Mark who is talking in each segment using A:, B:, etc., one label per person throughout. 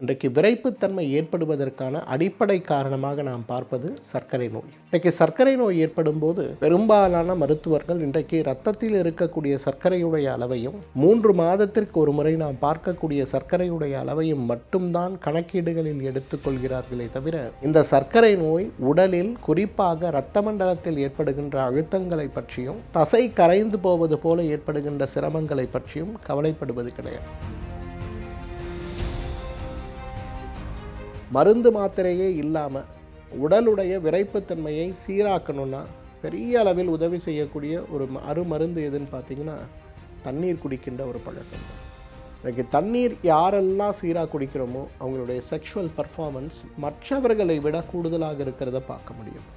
A: இன்றைக்கு விரைப்புத்தன்மை ஏற்படுவதற்கான அடிப்படை காரணமாக நாம் பார்ப்பது சர்க்கரை நோய். இன்றைக்கு சர்க்கரை நோய் ஏற்படும் போது பெரும்பாலான மருத்துவர்கள் இன்றைக்கு இரத்தத்தில் இருக்கக்கூடிய சர்க்கரையுடைய அளவையும் 3 மாதத்திற்கு ஒரு முறை நாம் பார்க்கக்கூடிய சர்க்கரையுடைய அளவையும் மட்டும்தான் கணக்கீடுகளில் எடுத்துக்கொள்கிறார்களே தவிர இந்த சர்க்கரை நோய் உடலில் குறிப்பாக இரத்த மண்டலத்தில் ஏற்படுகின்ற அழுத்தங்களை பற்றியும் தசை கரைந்து போவது போல ஏற்படுகின்ற சிரமங்களை பற்றியும் கவலைப்படுவது கிடையாது. மருந்து மாத்திரையே இல்லாமல் உடலுடைய விரைப்புத்தன்மையை சீராக்கணும்னா பெரிய அளவில் உதவி செய்யக்கூடிய ஒரு அருமருந்து எதுன்னு பார்த்தீங்கன்னா தண்ணீர் குடிக்கின்ற ஒரு பழக்கம் தான். இன்றைக்கு தண்ணீர் யாரெல்லாம் சீராக குடிக்கிறோமோ அவங்களுடைய செக்ஷுவல் பர்ஃபார்மன்ஸ் மற்றவர்களை விட கூடுதலாக இருக்கிறத பார்க்க முடியும்.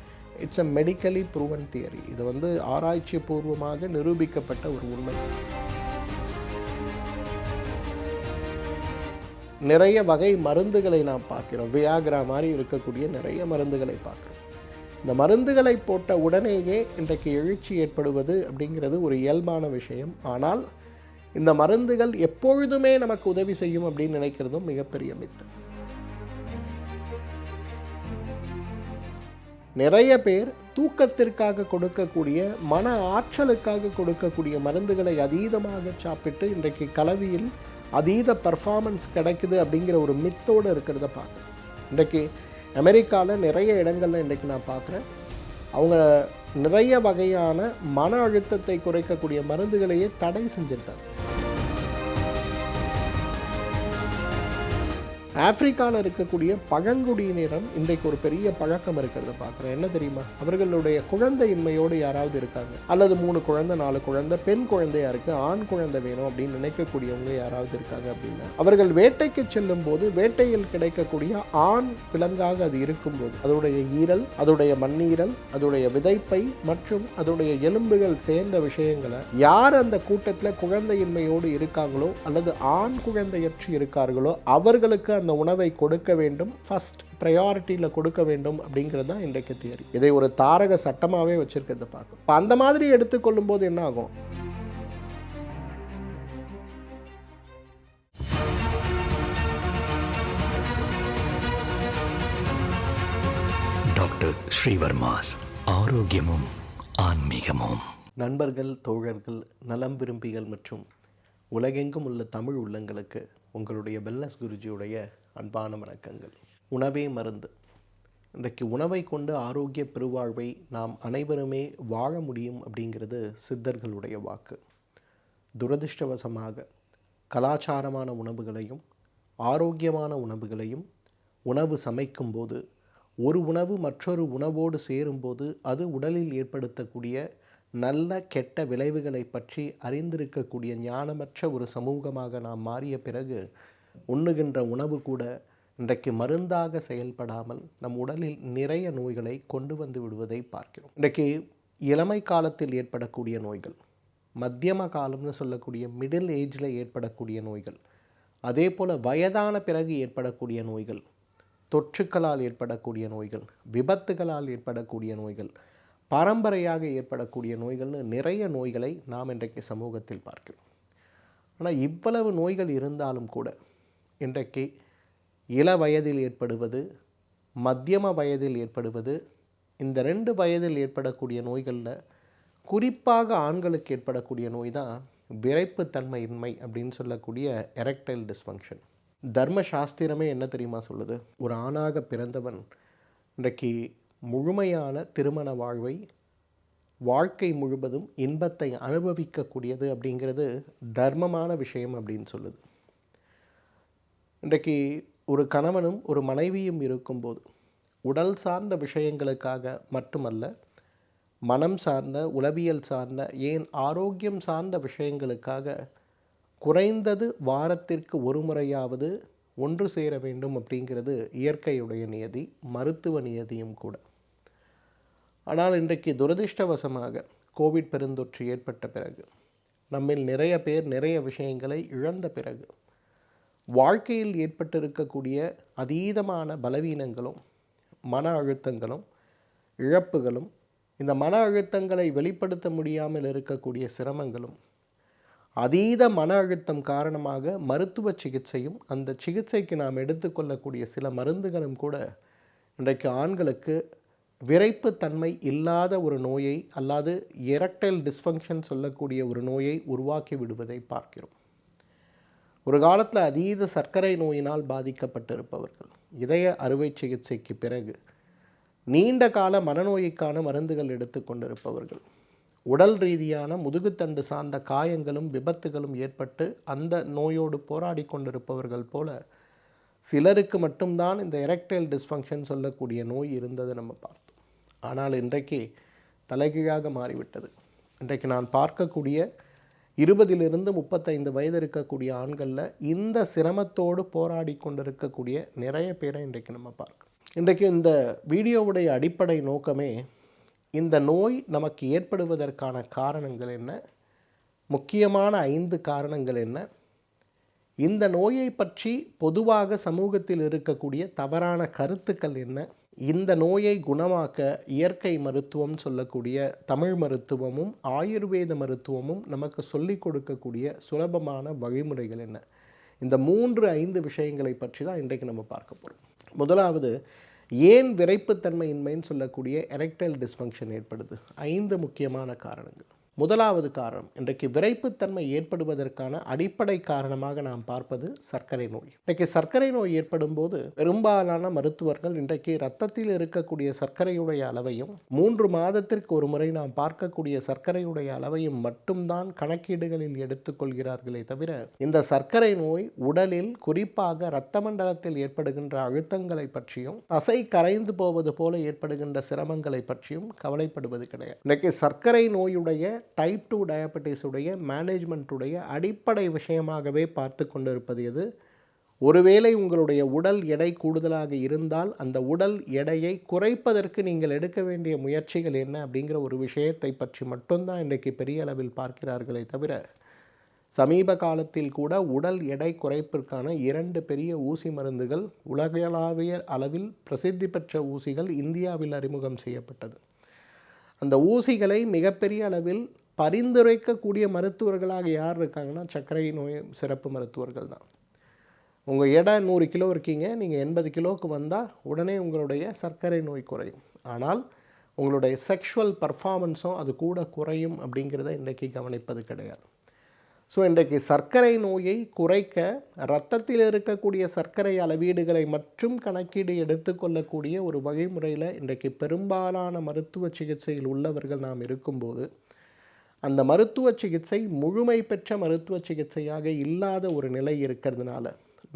A: It's a medically proven theory. இது ஆராய்ச்சி பூர்வமாக நிரூபிக்கப்பட்ட ஒரு உண்மை. நிறைய வகை மருந்துகளை நாம் பார்க்கிறோம். வியாகிரா மாதிரி இருக்கக்கூடிய நிறைய மருந்துகளை பார்க்குறோம். இந்த மருந்துகளை போட்ட உடனேயே இன்றைக்கு எழுச்சி ஏற்படுவது அப்படிங்கிறது ஒரு இயல்பான விஷயம். ஆனால் இந்த மருந்துகள் எப்பொழுதுமே நமக்கு உதவி செய்யும் அப்படின்னு நினைக்கிறதும் மிகப்பெரிய மித்து. நிறைய பேர் தூக்கத்திற்காக கொடுக்கக்கூடிய மன ஆற்றலுக்காக கொடுக்கக்கூடிய மருந்துகளை அதீதமாக சாப்பிட்டு இன்றைக்கு கலவியில் அதீத பர்ஃபார்மன்ஸ் கிடைக்குது அப்படிங்கிற ஒரு மித்தோடு இருக்கிறத பார்க்குறேன். இன்றைக்கு அமெரிக்காவில் நிறைய இடங்களில் இன்றைக்கு நான் பார்க்குறேன். அவங்க நிறைய வகையான மன அழுத்தத்தை குறைக்கக்கூடிய மருந்துகளையே தடை செஞ்சுருக்காங்க. ஆப்பிரிக்காவில் இருக்கக்கூடிய பழங்குடியினரும் இன்றைக்கு ஒரு பெரிய பழக்கம் இருக்கிறத பார்க்குறேன். என்ன தெரியுமா? அவர்களுடைய குழந்தையின்மையோடு யாராவது இருக்காங்க, அல்லது 3 குழந்தை 4 குழந்தை, பெண் குழந்தையா இருக்குது, ஆண் குழந்தை வேணும் அப்படின்னு நினைக்கக்கூடியவங்க யாராவது இருக்காங்க அப்படின்னா அவர்கள் வேட்டைக்கு செல்லும் போது வேட்டையில் கிடைக்கக்கூடிய ஆண் விலங்காக அது இருக்கும்போது அதோடைய ஈரல், அதோடைய மண்ணீரல், அதோடைய விதைப்பை மற்றும் அதோடைய எலும்புகள் சேர்ந்த விஷயங்களை யார் அந்த கூட்டத்தில் குழந்தையின்மையோடு இருக்காங்களோ அல்லது ஆண் குழந்தையற்று இருக்கார்களோ அவர்களுக்கு அந்த உணவை கொடுக்க வேண்டும், ஃபர்ஸ்ட் ப்ரையாரிட்டியில் கொடுக்க வேண்டும் அப்படிங்கிறது தான் இன்றைக்கு தியரி. இதை ஒரு தாரக சட்டமாகவே வச்சிருக்கிறத பார்க்கும். இப்போ அந்த மாதிரி எடுத்துக்கொள்ளும் போது என்ன ஆகும்?
B: டாக்டர் ஸ்ரீவர்மாஸ் ஆரோக்கியமும் ஆன்மீகமும்.
A: நண்பர்கள், தோழர்கள், நலம் விரும்பிகள் மற்றும் உலகெங்கும் உள்ள தமிழ் உள்ளங்களுக்கு உங்களுடைய வெல்னஸ் குருஜியுடைய அன்பான வணக்கங்கள். உணவே மருந்து. இன்றைக்கு உணவை கொண்டு ஆரோக்கிய பெருவாழ்வை நாம் அனைவருமே வாழ முடியும் அப்படிங்கிறது சித்தர்களுடைய வாக்கு. துரதிர்ஷ்டவசமாக கலாச்சாரமான உணவுகளையும் ஆரோக்கியமான உணவுகளையும் உணவு சமைக்கும்போது ஒரு உணவு மற்றொரு உணவோடு சேரும்போது அது உடலில் ஏற்படுத்தக்கூடிய நல்ல கெட்ட விளைவுகளை பற்றி அறிந்திருக்கக்கூடிய ஞானமற்ற ஒரு சமூகமாக நாம் மாறிய பிறகு உண்ணுகின்ற உணவு கூட இன்றைக்கு மருந்தாக செயல்படாமல் நம் உடலில் நிறைய நோய்களை கொண்டு வந்து விடுவதை பார்க்கிறோம். இன்றைக்கு இளமை காலத்தில் ஏற்படக்கூடிய நோய்கள், மத்தியம காலம்னு சொல்லக்கூடிய மிடில் ஏஜில் ஏற்படக்கூடிய நோய்கள், அதே போல் வயதான பிறகு ஏற்படக்கூடிய நோய்கள், தொற்றுக்களால் ஏற்படக்கூடிய நோய்கள், விபத்துகளால் ஏற்படக்கூடிய நோய்கள், பரம்பரையாக ஏற்படக்கூடிய நோய்கள்னு நிறைய நோய்களை நாம் இன்றைக்கு சமூகத்தில் பார்க்கிறோம். ஆனால் இவ்வளவு நோய்கள் இருந்தாலும் கூட இன்றைக்கு இள வயதில் ஏற்படுவது, மத்தியம வயதில் ஏற்படுவது, இந்த 2 வயதில் ஏற்படக்கூடிய நோய்களில் குறிப்பாக ஆண்களுக்கு ஏற்படக்கூடிய நோய் தான் விரைப்புத்தன்மையின்மை அப்படின்னு சொல்லக்கூடிய எரெக்டைல் டிஸ்ஃபங்க்ஷன். தர்ம சாஸ்திரமே என்ன தெரியுமா சொல்லுது? ஒரு ஆணாக பிறந்தவன் இன்றைக்கு முழுமையான திருமண வாழ்க்கை முழுவதும் இன்பத்தை அனுபவிக்கக்கூடியது அப்படிங்கிறது தர்மமான விஷயம் அப்படின்னு சொல்லுது. இன்றைக்கு ஒரு கணவனும் ஒரு மனைவியும் இருக்கும்போது உடல் சார்ந்த விஷயங்களுக்காக மட்டுமல்ல, மனம் சார்ந்த, உளவியல் சார்ந்த, ஏன் ஆரோக்கியம் சார்ந்த விஷயங்களுக்காக குறைந்தது வாரத்திற்கு ஒரு முறையாவது ஒன்று சேர வேண்டும் அப்படிங்கிறது இயற்கையுடைய நியதி, மருத்துவ நியதியும் கூட. ஆனால் இன்றைக்கு துரதிர்ஷ்டவசமாக கோவிட் பெருந்தொற்று ஏற்பட்ட பிறகு, நம்மில் நிறைய பேர் நிறைய விஷயங்களை இழந்த பிறகு, வாழ்க்கையில் ஏற்பட்டிருக்கக்கூடிய அதீதமான பலவீனங்களும் மன அழுத்தங்களும் இழப்புகளும், இந்த மன அழுத்தங்களை வெளிப்படுத்த முடியாமல் இருக்கக்கூடிய சிரமங்களும், அதீத மன அழுத்தம் காரணமாக மருத்துவ சிகிச்சையும் அந்த சிகிச்சைக்கு நாம் எடுத்துக்கொள்ளக்கூடிய சில மருந்துகளும் கூட இன்றைக்கு ஆண்களுக்கு விரைப்புத்தன்மை இல்லாத ஒரு நோயை அல்லது எரக்டைல் டிஸ்ஃபங்க்ஷன் சொல்லக்கூடிய ஒரு நோயை உருவாக்கி விடுவதை பார்க்கிறோம். ஒரு காலத்தில் அதீத சர்க்கரை நோயினால் பாதிக்கப்பட்டிருப்பவர்கள் இதய அறுவை சிகிச்சைக்கு பிறகு நீண்ட கால மனநோய்க்கான மருந்துகள் எடுத்துக்கொண்டிருப்பவர்கள், உடல் ரீதியான முதுகுத்தண்டு சார்ந்த காயங்களும் விபத்துகளும் ஏற்பட்டு அந்த நோயோடு போராடி கொண்டிருப்பவர்கள் போல சிலருக்கு மட்டும்தான் இந்த எரெக்டைல் டிஸ்ஃபங்க்ஷன் சொல்லக்கூடிய நோய் இருந்ததை நம்ம பார்த்தோம். ஆனால் இன்றைக்கு தலைகீழாக மாறிவிட்டது. இன்றைக்கு நான் பார்க்கக்கூடிய 20 to 35 வயது இருக்கக்கூடிய ஆண்களில் இந்த சிரமத்தோடு போராடி கொண்டிருக்கக்கூடிய நிறைய பேரை இன்றைக்கு நம்ம பார்க்கணும். இன்றைக்கு இந்த வீடியோவுடைய அடிப்படை நோக்கமே இந்த நோய் நமக்கு ஏற்படுவதற்கான காரணங்கள் என்ன, முக்கியமான 5 காரணங்கள் என்ன, இந்த நோயை பற்றி பொதுவாக சமூகத்தில் இருக்கக்கூடிய தவறான கருத்துக்கள் என்ன, இந்த நோயை குணமாக்க இயற்கை மருத்துவம் சொல்லக்கூடிய தமிழ் மருத்துவமும் ஆயுர்வேத மருத்துவமும் நமக்கு சொல்லிக் கொடுக்கக்கூடிய சுலபமான வழிமுறைகள் என்ன, இந்த 3-5 விஷயங்களை பற்றி தான் இன்றைக்கு நம்ம பார்க்க போகிறோம். முதலாவது, ஏன் விரைப்புத்தன்மையின்மைன்னு சொல்லக்கூடிய எரெக்டைல் டிஸ்ஃபங்க்ஷன் ஏற்படுது? 5 முக்கியமான காரணங்கள். முதலாவது காரணம், இன்றைக்கு விரைப்புத்தன்மை ஏற்படுவதற்கான அடிப்படை காரணமாக நாம் பார்ப்பது சர்க்கரை நோய். இன்றைக்கு சர்க்கரை நோய் ஏற்படும் போது பெரும்பாலான மருத்துவர்கள் இன்றைக்கு இரத்தத்தில் இருக்கக்கூடிய சர்க்கரையுடைய அளவையும் 3 மாதத்திற்கு ஒரு முறை நாம் பார்க்கக்கூடிய சர்க்கரையுடைய அளவையும் மட்டும்தான் கணக்கீடுகளில் எடுத்துக்கொள்கிறார்களே தவிர இந்த சர்க்கரை நோய் உடலில் குறிப்பாக இரத்த மண்டலத்தில் ஏற்படுகின்ற அழுத்தங்களை பற்றியும் தசை கரைந்து போவது போல ஏற்படுகின்ற சிரமங்களை பற்றியும் கவலைப்படுவது கிடையாது. இன்றைக்கு சர்க்கரை நோயுடைய டைப் 2 டயபெட்டிஸ் உடைய மேனேஜ்மெண்ட்டுடைய அடிப்படை விஷயமாகவே பார்த்து கொண்டிருப்பது எது? ஒருவேளை உங்களுடைய உடல் எடை கூடுதலாக இருந்தால் அந்த உடல் எடையை குறைப்பதற்கு நீங்கள் எடுக்க வேண்டிய முயற்சிகள் என்ன அப்படிங்கிற ஒரு விஷயத்தை பற்றி மட்டும்தான் இன்றைக்கு பெரிய அளவில் பார்க்கிறார்களே தவிர சமீப காலத்தில் கூட உடல் எடை குறைப்பிற்கான 2 பெரிய ஊசி மருந்துகள் உலகளாவிய அளவில் பிரசித்தி பெற்ற ஊசிகள் இந்தியாவில் அறிமுகம் செய்யப்பட்டது. அந்த ஊசிகளை மிகப்பெரிய அளவில் பரிந்துரைக்கக்கூடிய மருத்துவர்களாக யார் இருக்காங்கன்னா சர்க்கரை நோய் சிறப்பு மருத்துவர்கள் தான். உங்கள் எடை 100 கிலோ இருக்கீங்க, நீங்கள் 80 கிலோவுக்கு வந்தால் உடனே உங்களுடைய சர்க்கரை நோய் குறையும். ஆனால் உங்களுடைய செக்ஷுவல் பர்ஃபார்மன்ஸும் அது கூட குறையும் அப்படிங்கிறத இன்றைக்கி கவனிப்பது கிடையாது. ஸோ இன்றைக்கு சர்க்கரை நோயை குறைக்க இரத்தத்தில் இருக்கக்கூடிய சர்க்கரை அளவீடுகளை மட்டும் கணக்கீடு எடுத்துக்கொள்ளக்கூடிய ஒரு வழிமுறையில் இன்றைக்கு பெரும்பாலான மருத்துவ சிகிச்சையில் உள்ளவர்கள் நாம் இருக்கும்போது அந்த மருத்துவ சிகிச்சை முழுமை பெற்ற மருத்துவ சிகிச்சையாக இல்லாத ஒரு நிலை இருக்கிறதுனால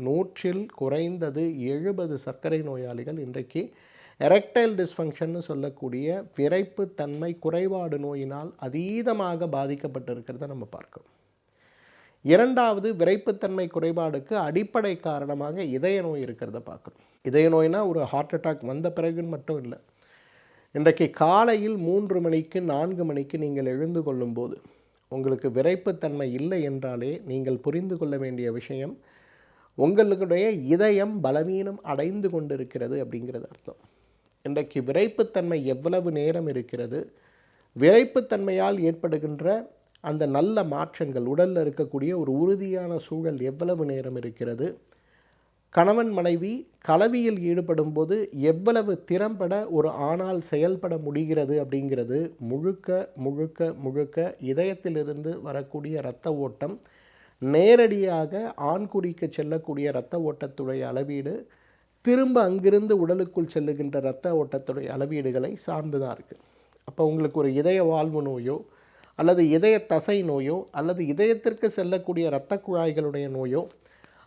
A: 100-இல் குறைந்தது 70 சர்க்கரை நோயாளிகள் இன்றைக்கு எரெக்டைல் டிஸ்ஃபங்க்ஷன் சொல்லக்கூடிய விரைப்புத்தன்மை குறைபாடு நோயினால் அதீதமாக பாதிக்கப்பட்டிருக்கிறத நம்ம பார்க்கிறோம். இரண்டாவது, விரைப்புத்தன்மை குறைபாடுக்கு அடிப்படை காரணமாக இதய நோய் இருக்கிறத பார்க்குறோம். இதய நோய்னா ஒரு ஹார்ட் அட்டாக் வந்த பிறகுன்னு மட்டும் இல்லை. இன்றைக்கு காலையில் 3 மணிக்கு 4 மணிக்கு நீங்கள் எழுந்து கொள்ளும்போது உங்களுக்கு விரைப்புத்தன்மை இல்லை என்றாலே நீங்கள் புரிந்து கொள்ள வேண்டிய விஷயம் உங்களுடைய இதயம் பலவீனம் அடைந்து கொண்டிருக்கிறது அப்படிங்கிறது அர்த்தம். இன்றைக்கு விரைப்புத்தன்மை எவ்வளவு நேரம் இருக்கிறது, விரைப்புத்தன்மையால் ஏற்படுகின்ற அந்த நல்ல மாற்றங்கள் உடலில் இருக்கக்கூடிய ஒரு உறுதியான சூழல் எவ்வளவு நேரம் இருக்கிறது, கணவன் மனைவி கலவியில் ஈடுபடும் போது எவ்வளவு திறம்பட ஒரு ஆணால் செயல்பட முடிகிறது அப்படிங்கிறது முழுக்க முழுக்க முழுக்க இதயத்திலிருந்து வரக்கூடிய இரத்த ஓட்டம் நேரடியாக ஆண்குறிக்கு செல்லக்கூடிய இரத்த ஓட்டத்துடைய அளவீடு திரும்ப அங்கிருந்து உடலுக்குள் செல்லுகின்ற இரத்த ஓட்டத்துடைய அளவீடுகளை சார்ந்துதான் இருக்குது. அப்போ உங்களுக்கு ஒரு இதய வாழ்வு நோயோ அல்லது இதய தசை நோயோ அல்லது இதயத்திற்கு செல்லக்கூடிய இரத்த குழாய்களுடைய நோயோ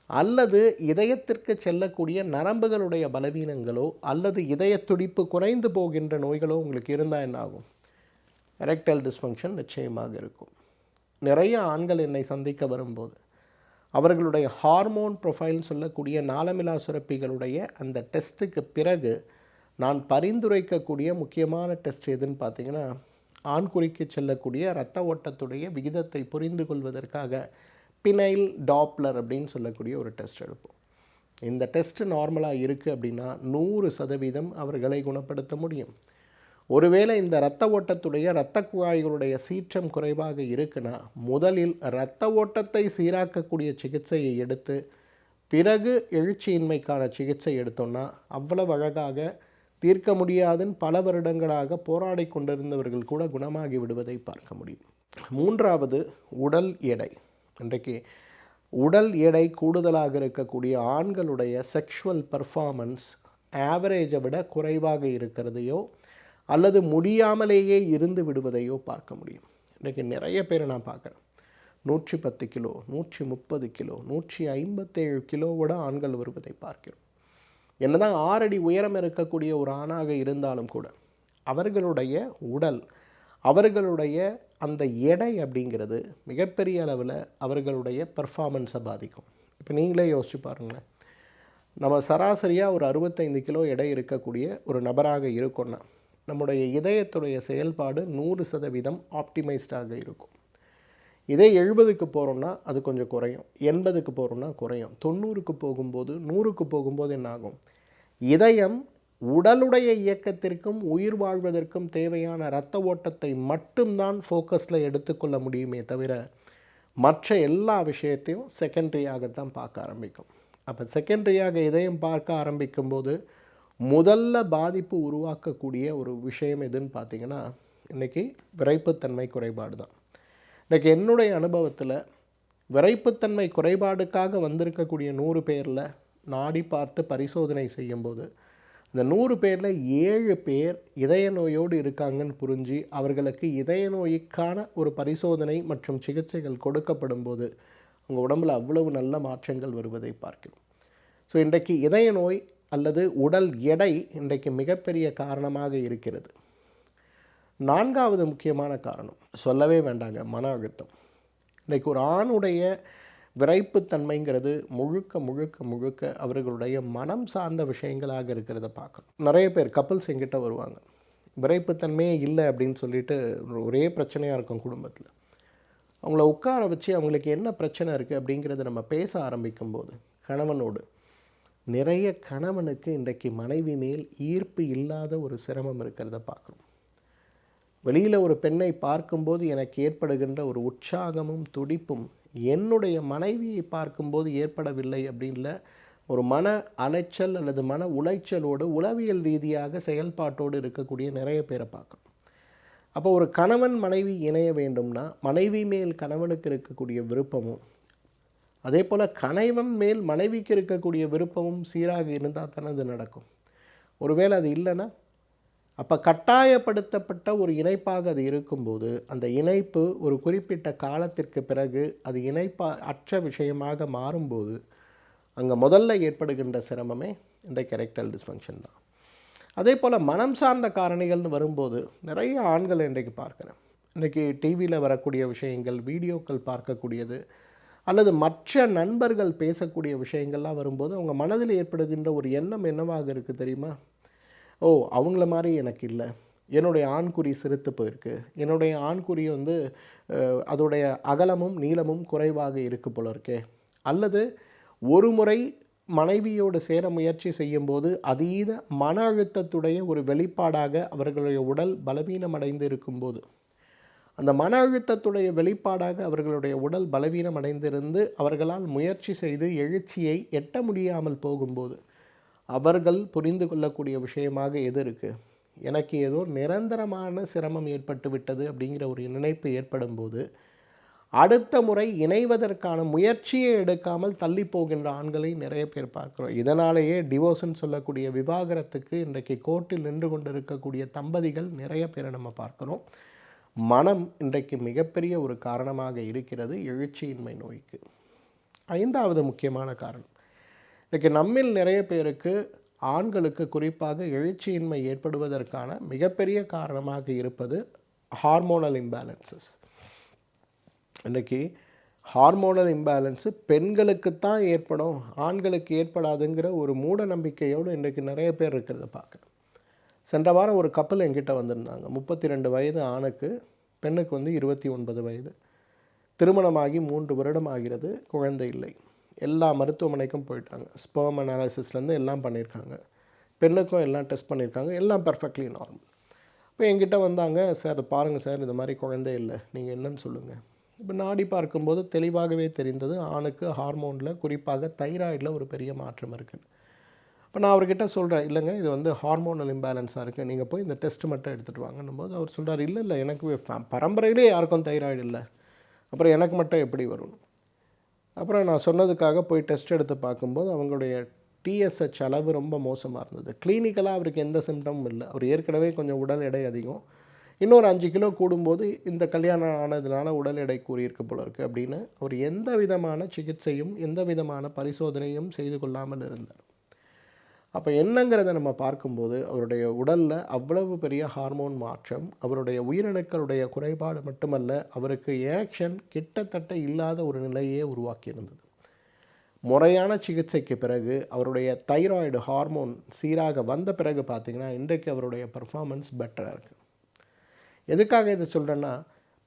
A: அல்லது இதயத்திற்கு செல்லக்கூடிய நரம்புகளுடைய பலவீனங்களோ அல்லது இதய துடிப்பு குறைந்து போகின்ற நோய்களோ உங்களுக்கு இருந்தால் என்ன ஆகும்? எரெக்டைல் டிஸ்ஃபங்க்ஷன் நிச்சயமாக இருக்கும். நிறைய ஆண்கள் என்னை சந்திக்க வரும்போது அவர்களுடைய ஹார்மோன் ப்ரொஃபைல் சொல்லக்கூடிய நாளமிலா சுரப்பிகளுடைய அந்த டெஸ்ட்டுக்கு பிறகு நான் பரிந்துரைக்கக்கூடிய முக்கியமான டெஸ்ட் எதுன்னு பார்த்தீங்கன்னா ஆண்குறிக்கு செல்லக்கூடிய இரத்த ஓட்டத்துடைய விகிதத்தை புரிந்து கொள்வதற்காக பினைல் டாப்லர் அப்படின்னு சொல்லக்கூடிய ஒரு டெஸ்ட் எடுப்போம். இந்த டெஸ்ட் நார்மலாக இருக்குது அப்படின்னா 100% அவர்களை குணப்படுத்த முடியும். ஒருவேளை இந்த இரத்த ஓட்டத்துடைய இரத்த குழாய்களுடைய சீற்றம் குறைவாக இருக்குன்னா முதலில் இரத்த ஓட்டத்தை சீராக்கக்கூடிய சிகிச்சையை எடுத்து பிறகு எழுச்சியின்மைக்கான சிகிச்சை எடுத்தோம்னா அவ்வளவு அழகாக தீர்க்க முடியாதுன்னு பல வருடங்களாக போராடி கொண்டிருந்தவர்கள் கூட குணமாகி விடுவதை பார்க்க முடியும். மூன்றாவது உடல் எடை. இன்றைக்கு உடல் எடை கூடுதலாக இருக்கக்கூடிய ஆண்களுடைய செக்ஷுவல் பர்ஃபார்மன்ஸ் ஆவரேஜை விட குறைவாக இருக்கிறதையோ அல்லது முடியாமலேயே இருந்து விடுவதையோ பார்க்க முடியும். இன்றைக்கு நிறைய பேரை நான் பார்க்குறேன், 110 கிலோ, 130 கிலோ, 157 கிலோவோட ஆண்கள் வருவதை பார்க்கிறோம். என்னதான் 6 அடி உயரம் இருக்கக்கூடிய ஒரு ஆணாக இருந்தாலும் கூட அவர்களுடைய உடல், அவர்களுடைய அந்த எடை அப்படிங்கிறது மிகப்பெரிய அளவில் அவர்களுடைய பெர்ஃபார்மன்ஸை பாதிக்கும். இப்போ நீங்களே யோசிச்சு பாருங்களேன், நம்ம சராசரியாக ஒரு 65 கிலோ எடை இருக்கக்கூடிய ஒரு நபராக இருக்கோன்னா நம்முடைய இதயத்துடைய செயல்பாடு 100% ஆப்டிமைஸ்டாக இருக்கும். இதே 70க்கு போகிறோம்னா அது கொஞ்சம் குறையும், 80க்கு போகிறோம்னா குறையும், 90க்கு போகும்போது 100க்கு போகும்போது என்ன ஆகும்? இதயம் உடலுடைய இயக்கத்திற்கும் உயிர் வாழ்வதற்கும் தேவையான இரத்த ஓட்டத்தை மட்டும்தான் ஃபோக்கஸில் எடுத்துக்கொள்ள முடியுமே தவிர மற்ற எல்லா விஷயத்தையும் செகண்டரியாகத்தான் பார்க்க ஆரம்பிக்கும். அப்போ செகண்டரியாக இதயம் பார்க்க ஆரம்பிக்கும்போது முதல்ல பாதிப்பு உருவாக்கக்கூடிய ஒரு விஷயம் எதுன்னு பார்த்தீங்கன்னா இன்றைக்கி விரைப்புத்தன்மை குறைபாடு தான். இன்றைக்கி என்னுடைய அனுபவத்தில் விரைப்புத்தன்மை குறைபாடுக்காக வந்திருக்கக்கூடிய 100 பேரில் நாடி பார்த்து பரிசோதனை செய்யும்போது இந்த 100 பேரில் 7 பேர் இதய நோயோடு இருக்காங்கன்னு புரிஞ்சு அவர்களுக்கு இதய நோய்க்கான ஒரு பரிசோதனை மற்றும் சிகிச்சைகள் கொடுக்கப்படும் போது உங்கள் உடம்பில் அவ்வளவு நல்ல மாற்றங்கள் வருவதை பார்க்கிறோம். ஸோ இன்றைக்கு இதய நோய் அல்லது உடல் எடை இன்றைக்கு மிகப்பெரிய காரணமாக இருக்கிறது. 4வது முக்கியமான காரணம் சொல்லவே வேண்டாங்க, மன அழுத்தம். இன்றைக்கு ஒரு ஆணுடைய விரைப்புத்தன்மைங்கிறது முழுக்க முழுக்க முழுக்க அவர்களுடைய மனம் சார்ந்த விஷயங்களாக இருக்கிறத பார்க்கணும். நிறைய பேர் கப்புள்ஸ் எங்கிட்ட வருவாங்க, விரைப்புத்தன்மையே இல்லை அப்படின்னு சொல்லிட்டு ஒரே பிரச்சனையாக இருக்கும் குடும்பத்தில். அவங்கள உட்கார வச்சு அவங்களுக்கு என்ன பிரச்சனை இருக்குது அப்படிங்கிறத நம்ம பேச ஆரம்பிக்கும்போது கணவனோடு நிறைய கணவனுக்கு இன்றைக்கு மனைவி மேல் ஈர்ப்பு இல்லாத ஒரு சிரமம் இருக்கிறத பார்க்குறோம். வெளியில் ஒரு பெண்ணை பார்க்கும்போது எனக்கு ஏற்படுகின்ற ஒரு உற்சாகமும் துடிப்பும் என்னுடைய மனைவியை பார்க்கும்போது ஏற்படவில்லை அப்படின்ல ஒரு மன அலைச்சல் அல்லது மன உளைச்சலோடு உளவியல் ரீதியாக செயல்பாட்டோடு இருக்கக்கூடிய நிறைய பேரை பார்க்குறோம். அப்போ ஒரு கணவன் மனைவி இணைய வேண்டும்னா மனைவி மேல் கணவனுக்கு இருக்கக்கூடிய விருப்பமும் அதே போல் கணவன் மேல் மனைவிக்கு இருக்கக்கூடிய விருப்பமும் சீராக இருந்தால் தானே அது நடக்கும். ஒருவேளை அது இல்லைன்னா அப்போ கட்டாயப்படுத்தப்பட்ட ஒரு இணைப்பாக அது இருக்கும்போது அந்த இணைப்பு ஒரு குறிப்பிட்ட காலத்திற்கு பிறகு அது அற்ற விஷயமாக மாறும்போது அங்கே முதல்ல ஏற்படுகின்ற சிரமமே இன்றைக்கு எரெக்டைல் டிஸ்ஃபங்க்ஷன் தான். அதே போல் மனம் சார்ந்த காரணிகள்னு வரும்போது நிறைய ஆண்கள் இன்றைக்கு பார்க்குறேன். இன்றைக்கி டிவியில் வரக்கூடிய விஷயங்கள், வீடியோக்கள் பார்க்கக்கூடியது அல்லது மற்ற நண்பர்கள் பேசக்கூடிய விஷயங்கள்லாம் வரும்போது அவங்க மனதில் ஏற்படுகின்ற ஒரு எண்ணம் என்னவாக இருக்குது தெரியுமா? ஓ, அவங்கள மாதிரி எனக்கு இல்லை, என்னுடைய ஆண்குறி சிறுத்து போயிருக்கு, என்னுடைய ஆண்குறி அதோடைய அகலமும் நீளமும் குறைவாக இருக்கு போல இருக்கே, அல்லது ஒரு முறை மனைவியோடு சேர முயற்சி செய்யும்போது அதீத மன அழுத்தத்துடைய ஒரு வெளிப்பாடாக அவர்களுடைய உடல் பலவீனமடைந்து இருக்கும்போது அந்த மன அழுத்தத்துடைய வெளிப்பாடாக அவர்களுடைய உடல் பலவீனம் அடைந்திருந்து அவர்களால் முயற்சி செய்து எழுச்சியை எட்ட முடியாமல் போகும்போது அவர்கள் புரிந்து கொள்ளக்கூடிய விஷயமாக எது இருக்குது? எனக்கு ஏதோ நிரந்தரமான சிரமம் ஏற்பட்டு விட்டது அப்படிங்கிற ஒரு நினைப்பு ஏற்படும் போது அடுத்த முறை இணைவதற்கான முயற்சியை எடுக்காமல் தள்ளி போகின்ற ஆண்களை நிறைய பேர் பார்க்குறோம். இதனாலேயே டிவோர்ஸ்ன்னு சொல்லக்கூடிய விவாகரத்துக்கு இன்றைக்கு கோர்ட்டில் நின்று கொண்டிருக்கக்கூடிய தம்பதிகள் நிறைய பேரை நம்ம பார்க்குறோம். மனம் இன்றைக்கு மிகப்பெரிய ஒரு காரணமாக இருக்கிறது எழுச்சியின்மை நோய்க்கு. 5வது முக்கியமான காரணம், இன்றைக்கு நம்மில் நிறைய பேருக்கு ஆண்களுக்கு குறிப்பாக எழுச்சியின்மை ஏற்படுவதற்கான மிகப்பெரிய காரணமாக இருப்பது ஹார்மோனல் இம்பேலன்சஸ். இன்றைக்கி ஹார்மோனல் இம்பேலன்ஸு பெண்களுக்குத்தான் ஏற்படும், ஆண்களுக்கு ஏற்படாதுங்கிற ஒரு மூட நம்பிக்கையோடு இன்றைக்கு நிறைய பேர் இருக்கிறத பார்க்குறேன். சென்ற வாரம் ஒரு கப்பல் என்கிட்ட வந்திருந்தாங்க. 32 வயது ஆணுக்கு, பெண்ணுக்கு 29 வயது. திருமணமாகி 3 வருடம் ஆகிறது, குழந்தை இல்லை. எல்லா மருத்துவமனைக்கும் போயிட்டாங்க, ஸ்பெர்ம் அனாலிசிஸ்லேருந்து எல்லாம் பண்ணியிருக்காங்க, பெண்ணுக்கும் எல்லாம் டெஸ்ட் பண்ணியிருக்காங்க, எல்லாம் பர்ஃபெக்ட்லி நார்மல். இப்போ என்கிட்ட வந்தாங்க, சார் பாருங்கள் சார், இது மாதிரி குழந்தை இல்லை, நீங்கள் என்னன்னு சொல்லுங்கள். இப்போ நாடி பார்க்கும்போது தெளிவாகவே தெரிந்தது, ஆணுக்கு ஹார்மோனில் குறிப்பாக தைராய்டில் ஒரு பெரிய மாற்றம் இருக்குது. இப்போ நான் அவர்கிட்ட சொல்கிறேன், இல்லைங்க இது வந்து ஹார்மோனல் இம்பேலன்ஸாக இருக்குது, நீங்கள் போய் இந்த டெஸ்ட் மட்டும் எடுத்துகிட்டு வாங்கன்னும் போது அவர் சொல்கிறார், இல்லை இல்லை எனக்கு பரம்பரையிலே யாருக்கும் தைராய்டு இல்லை, அப்புறம் எனக்கு மட்டும் எப்படி வரும். அப்புறம் நான் சொன்னதுக்காக போய் டெஸ்ட் எடுத்து பார்க்கும்போது அவங்களுடைய டிஎஸ்ஹெச் அளவு ரொம்ப மோசமாக இருந்தது. கிளினிக்கலாக அவருக்கு எந்த சிம்டமும் இல்லை. அவர் ஏற்கனவே கொஞ்சம் உடல் எடை அதிகம், இன்னொரு 5 கிலோ கூடும்போது இந்த கல்யாணம் ஆனதுனால உடல் எடை கூறியிருக்க போல இருக்குது அப்படின்னு அவர் எந்த விதமான சிகிச்சையும் எந்த விதமான பரிசோதனையும் செய்து கொள்ளாமல் இருந்தார். அப்போ என்னங்கிறத நம்ம பார்க்கும்போது அவருடைய உடலில் அவ்வளவு பெரிய ஹார்மோன் மாற்றம், அவருடைய உயிரணுக்களுடைய குறைபாடு மட்டுமல்ல, அவருக்கு எரெக்ஷன் கிட்டத்தட்ட இல்லாத ஒரு நிலையே உருவாக்கியிருந்தது. முறையான சிகிச்சைக்கு பிறகு அவருடைய தைராய்டு ஹார்மோன் சீராக வந்த பிறகு பார்த்திங்கன்னா இன்றைக்கு அவருடைய பர்ஃபார்மன்ஸ் பெட்டராக இருக்குது. எதுக்காக இதை சொல்கிறேன்னா,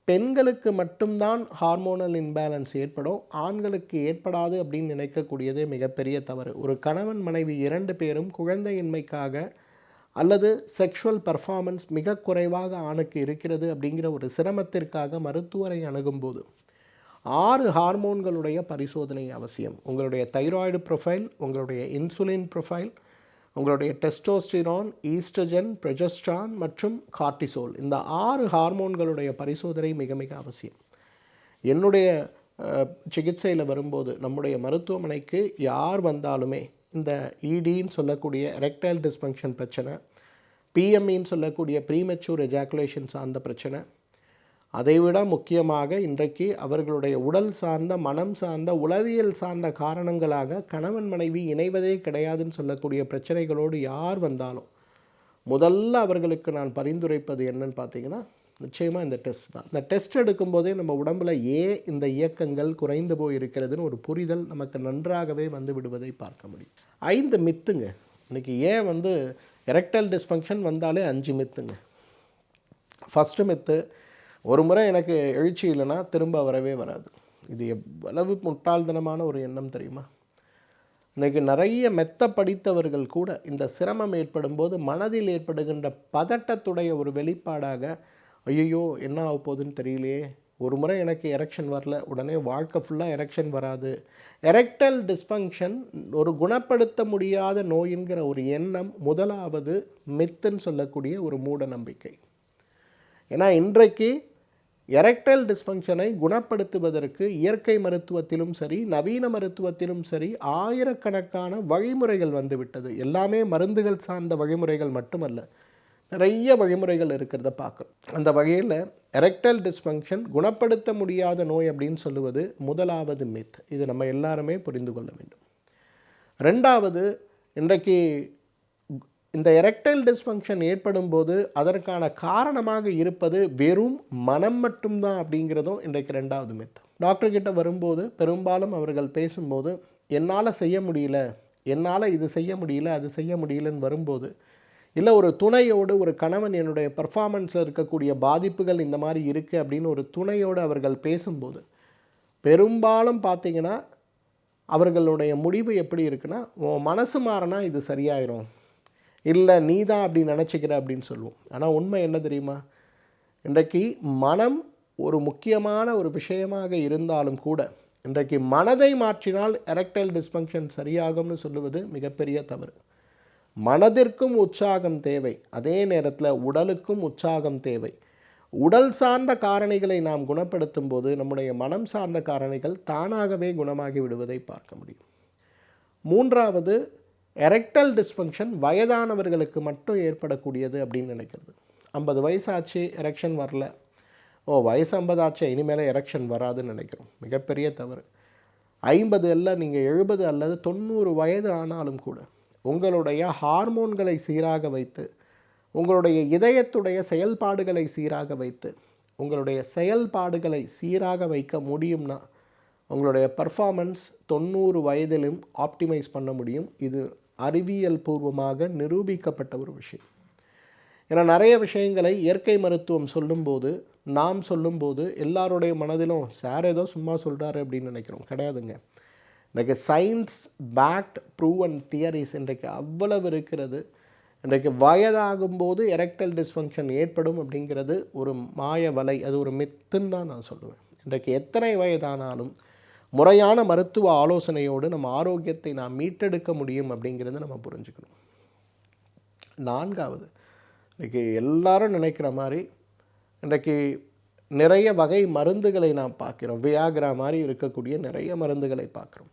A: பெண்களுக்கு மட்டும்தான் ஹார்மோனல் இம்பேலன்ஸ் ஏற்படும், ஆண்களுக்கு ஏற்படாது அப்படின்னு நினைக்கக்கூடியதே மிகப்பெரிய தவறு. ஒரு கணவன் மனைவி 2 பேரும் குழந்தையின்மைக்காக அல்லது செக்ஷுவல் பர்ஃபார்மன்ஸ் மிக குறைவாக ஆணுக்கு இருக்கிறது அப்படிங்கிற ஒரு சிரமத்திற்காக மருத்துவரை அணுகும்போது 6 ஹார்மோன்களுடைய பரிசோதனை அவசியம். உங்களுடைய தைராய்டு ப்ரொஃபைல், உங்களுடைய இன்சுலின் ப்ரொஃபைல், உங்களுடைய டெஸ்டோஸ்டிரான், ஈஸ்ட்ரஜன், ப்ரொஜெஸ்ட்ரான் மற்றும் கார்டிசோல், இந்த 6 ஹார்மோன்களுடைய பரிசோதனை மிக மிக அவசியம். என்னுடைய சிகிச்சையில் வரும்போது நம்முடைய மருத்துவமனைக்கு யார் வந்தாலுமே இந்த இடின்னு சொல்லக்கூடிய எரெக்டைல் டிஸ்ஃபங்க்ஷன் பிரச்சனை, பிஎம்இன்னு சொல்லக்கூடிய ப்ரீமெச்சூர் எஜாக்குலேஷன் சார்ந்த பிரச்சனை, அதைவிட முக்கியமாக இன்றைக்கு அவர்களுடைய உடல் சார்ந்த, மனம் சார்ந்த, உளவியல் சார்ந்த காரணங்களாக கணவன் மனைவி இணைவதே கிடையாதுன்னு சொல்லக்கூடிய பிரச்சனைகளோடு யார் வந்தாலும் முதல்ல அவர்களுக்கு நான் பரிந்துரைப்பது என்னன்னு பார்த்தீங்கன்னா, நிச்சயமாக இந்த டெஸ்ட் தான். இந்த டெஸ்ட் எடுக்கும்போதே நம்ம உடம்பில் ஏன் இந்த இயக்கங்கள் குறைந்து போயிருக்கிறதுன்னு ஒரு புரிதல் நமக்கு நன்றாகவே வந்து விடுவதை பார்க்க முடியும். 5 மித்துங்க. இன்றைக்கி ஏன் வந்து எரெக்டைல் டிஸ்ஃபங்க்ஷன் வந்தாலே 5 மித்துங்க. ஃபஸ்ட்டு மித்து, ஒரு முறை எனக்கு எழுச்சி இல்லைன்னா திரும்ப வரவே வராது. இது எவ்வளவு முட்டாள்தனமான ஒரு எண்ணம் தெரியுமா? இன்றைக்கி நிறைய மெத்த படித்தவர்கள் கூட இந்த சிரமம் ஏற்படும் போது மனதில் ஏற்படுகின்ற பதட்டத்துடைய ஒரு வெளிப்பாடாக, ஐயோ என்ன ஆக போகுதுன்னு தெரியலையே, ஒரு முறை எனக்கு எரெக்ஷன் வரல, உடனே வாழ்க்கை ஃபுல்லாக எரெக்ஷன் வராது. எரெக்டல் டிஸ்ஃபங்க்ஷன் ஒரு குணப்படுத்த முடியாத நோயின்கிற ஒரு எண்ணம் முதலாவது மித்துன்னு சொல்லக்கூடிய ஒரு மூட நம்பிக்கை. ஏன்னா இன்றைக்கு எரெக்டைல் டிஸ்ஃபங்க்ஷனை குணப்படுத்துவதற்கு இயற்கை மருத்துவத்திலும் சரி, நவீன மருத்துவத்திலும் சரி ஆயிரக்கணக்கான வழிமுறைகள் வந்துவிட்டது. எல்லாமே மருந்துகள் சார்ந்த வழிமுறைகள் மட்டுமல்ல, நிறைய வழிமுறைகள் இருக்கிறத பார்க்குறோம். அந்த வகையில் எரெக்டைல் டிஸ்ஃபங்க்ஷன் குணப்படுத்த முடியாத நோய் அப்படின்னு சொல்லுவது முதலாவது மித். இது நம்ம எல்லாருமே புரிந்து கொள்ள வேண்டும். 2வது, இன்றைக்கு இந்த எரெக்டைல் டிஸ்ஃபங்க்ஷன் ஏற்படும் போது அதற்கான காரணமாக இருப்பது வெறும் மனம் மட்டும்தான் அப்படிங்கிறதும் இன்றைக்கு 2வது மித். டாக்டர்கிட்ட வரும்போது பெரும்பாலும் அவர்கள் பேசும்போது என்னால் செய்ய முடியல, என்னால் இது செய்ய முடியல, அது செய்ய முடியலன்னு வரும்போது, இல்லை ஒரு துணையோடு, ஒரு கணவன் என்னுடைய பர்ஃபார்மன்ஸில் இருக்கக்கூடிய பாதிப்புகள் இந்த மாதிரி இருக்குது அப்படின்னு ஒரு துணையோடு அவர்கள் பேசும்போது பெரும்பாலும் பார்த்திங்கன்னா அவர்களுடைய முடிவு எப்படி இருக்குன்னா, உன் மனசு மாறினா இது சரியாயிரும், இல்லை நீ தான் அப்படி நினச்சிக்கிற அப்படின்னு சொல்லுவோம். ஆனால் உண்மை என்ன தெரியுமா? இன்றைக்கு மனம் ஒரு முக்கியமான ஒரு விஷயமாக இருந்தாலும் கூட இன்றைக்கு மனதை மாற்றினால் எரெக்டைல் டிஸ்ஃபங்க்ஷன் சரியாகும்னு சொல்லுவது மிகப்பெரிய தவறு. மனதிற்கும் உற்சாகம் தேவை, அதே நேரத்தில் உடலுக்கும் உற்சாகம் தேவை. உடல் சார்ந்த காரணிகளை நாம் குணப்படுத்தும் போது நம்முடைய மனம் சார்ந்த காரணிகள் தானாகவே குணமாகி விடுவதை பார்க்க முடியும். 3வது, எரெக்டல் டிஸ்ஃபங்க்ஷன் வயதானவர்களுக்கு மட்டும் ஏற்படக்கூடியது அப்படின்னு நினைக்கிறது. 50 வயசாச்சு எரெக்ஷன் வரல, வயசு 50 ஆச்சு இனிமேல் எரெக்ஷன் வராதுன்னு நினைக்கிறோம். மிகப்பெரிய தவறு. 50 அல்ல, நீங்கள் 70 அல்லது 90 வயது ஆனாலும் கூட உங்களுடைய ஹார்மோன்களை சீராக வைத்து, உங்களுடைய இதயத்துடைய செயல்பாடுகளை சீராக வைத்து, உங்களுடைய செயல்பாடுகளை சீராக வைக்க முடியும்னா உங்களுடைய பர்ஃபார்மன்ஸ் 90 வயதிலும் ஆப்டிமைஸ் பண்ண முடியும். இது அறிவியல் பூர்வமாக நிரூபிக்கப்பட்ட ஒரு விஷயம். ஏன்னா நிறைய விஷயங்களை இயற்கை மருத்துவம் சொல்லும்போது, நாம் சொல்லும்போது எல்லாருடைய மனதிலும் சார் ஏதோ சும்மா சொல்கிறாரு அப்படின்னு நினைக்கிறோம். கிடையாதுங்க. இன்றைக்கு சயின்ஸ் பேக்ட் ப்ரூவன் தியரிஸ் இன்றைக்கு அவ்வளவு இருக்கிறது. இன்றைக்கு வயதாகும்போது எரெக்டல் டிஸ்ஃபங்க்ஷன் ஏற்படும் அப்படிங்கிறது ஒரு மாய வலை, அது ஒரு மித்துன்னு தான் நான் சொல்லுவேன். இன்றைக்கு எத்தனை வயதானாலும் முறையான மருத்துவ ஆலோசனையோடு நம்ம ஆரோக்கியத்தை நாம் மீட்டெடுக்க முடியும் அப்படிங்கிறத நம்ம புரிஞ்சுக்கணும். 4வது, இன்றைக்கி எல்லாரும் நினைக்கிற மாதிரி இன்றைக்கு நிறைய வகை மருந்துகளை நாம் பார்க்குறோம். வியாகிரா மாதிரி இருக்கக்கூடிய நிறைய மருந்துகளை பார்க்குறோம்.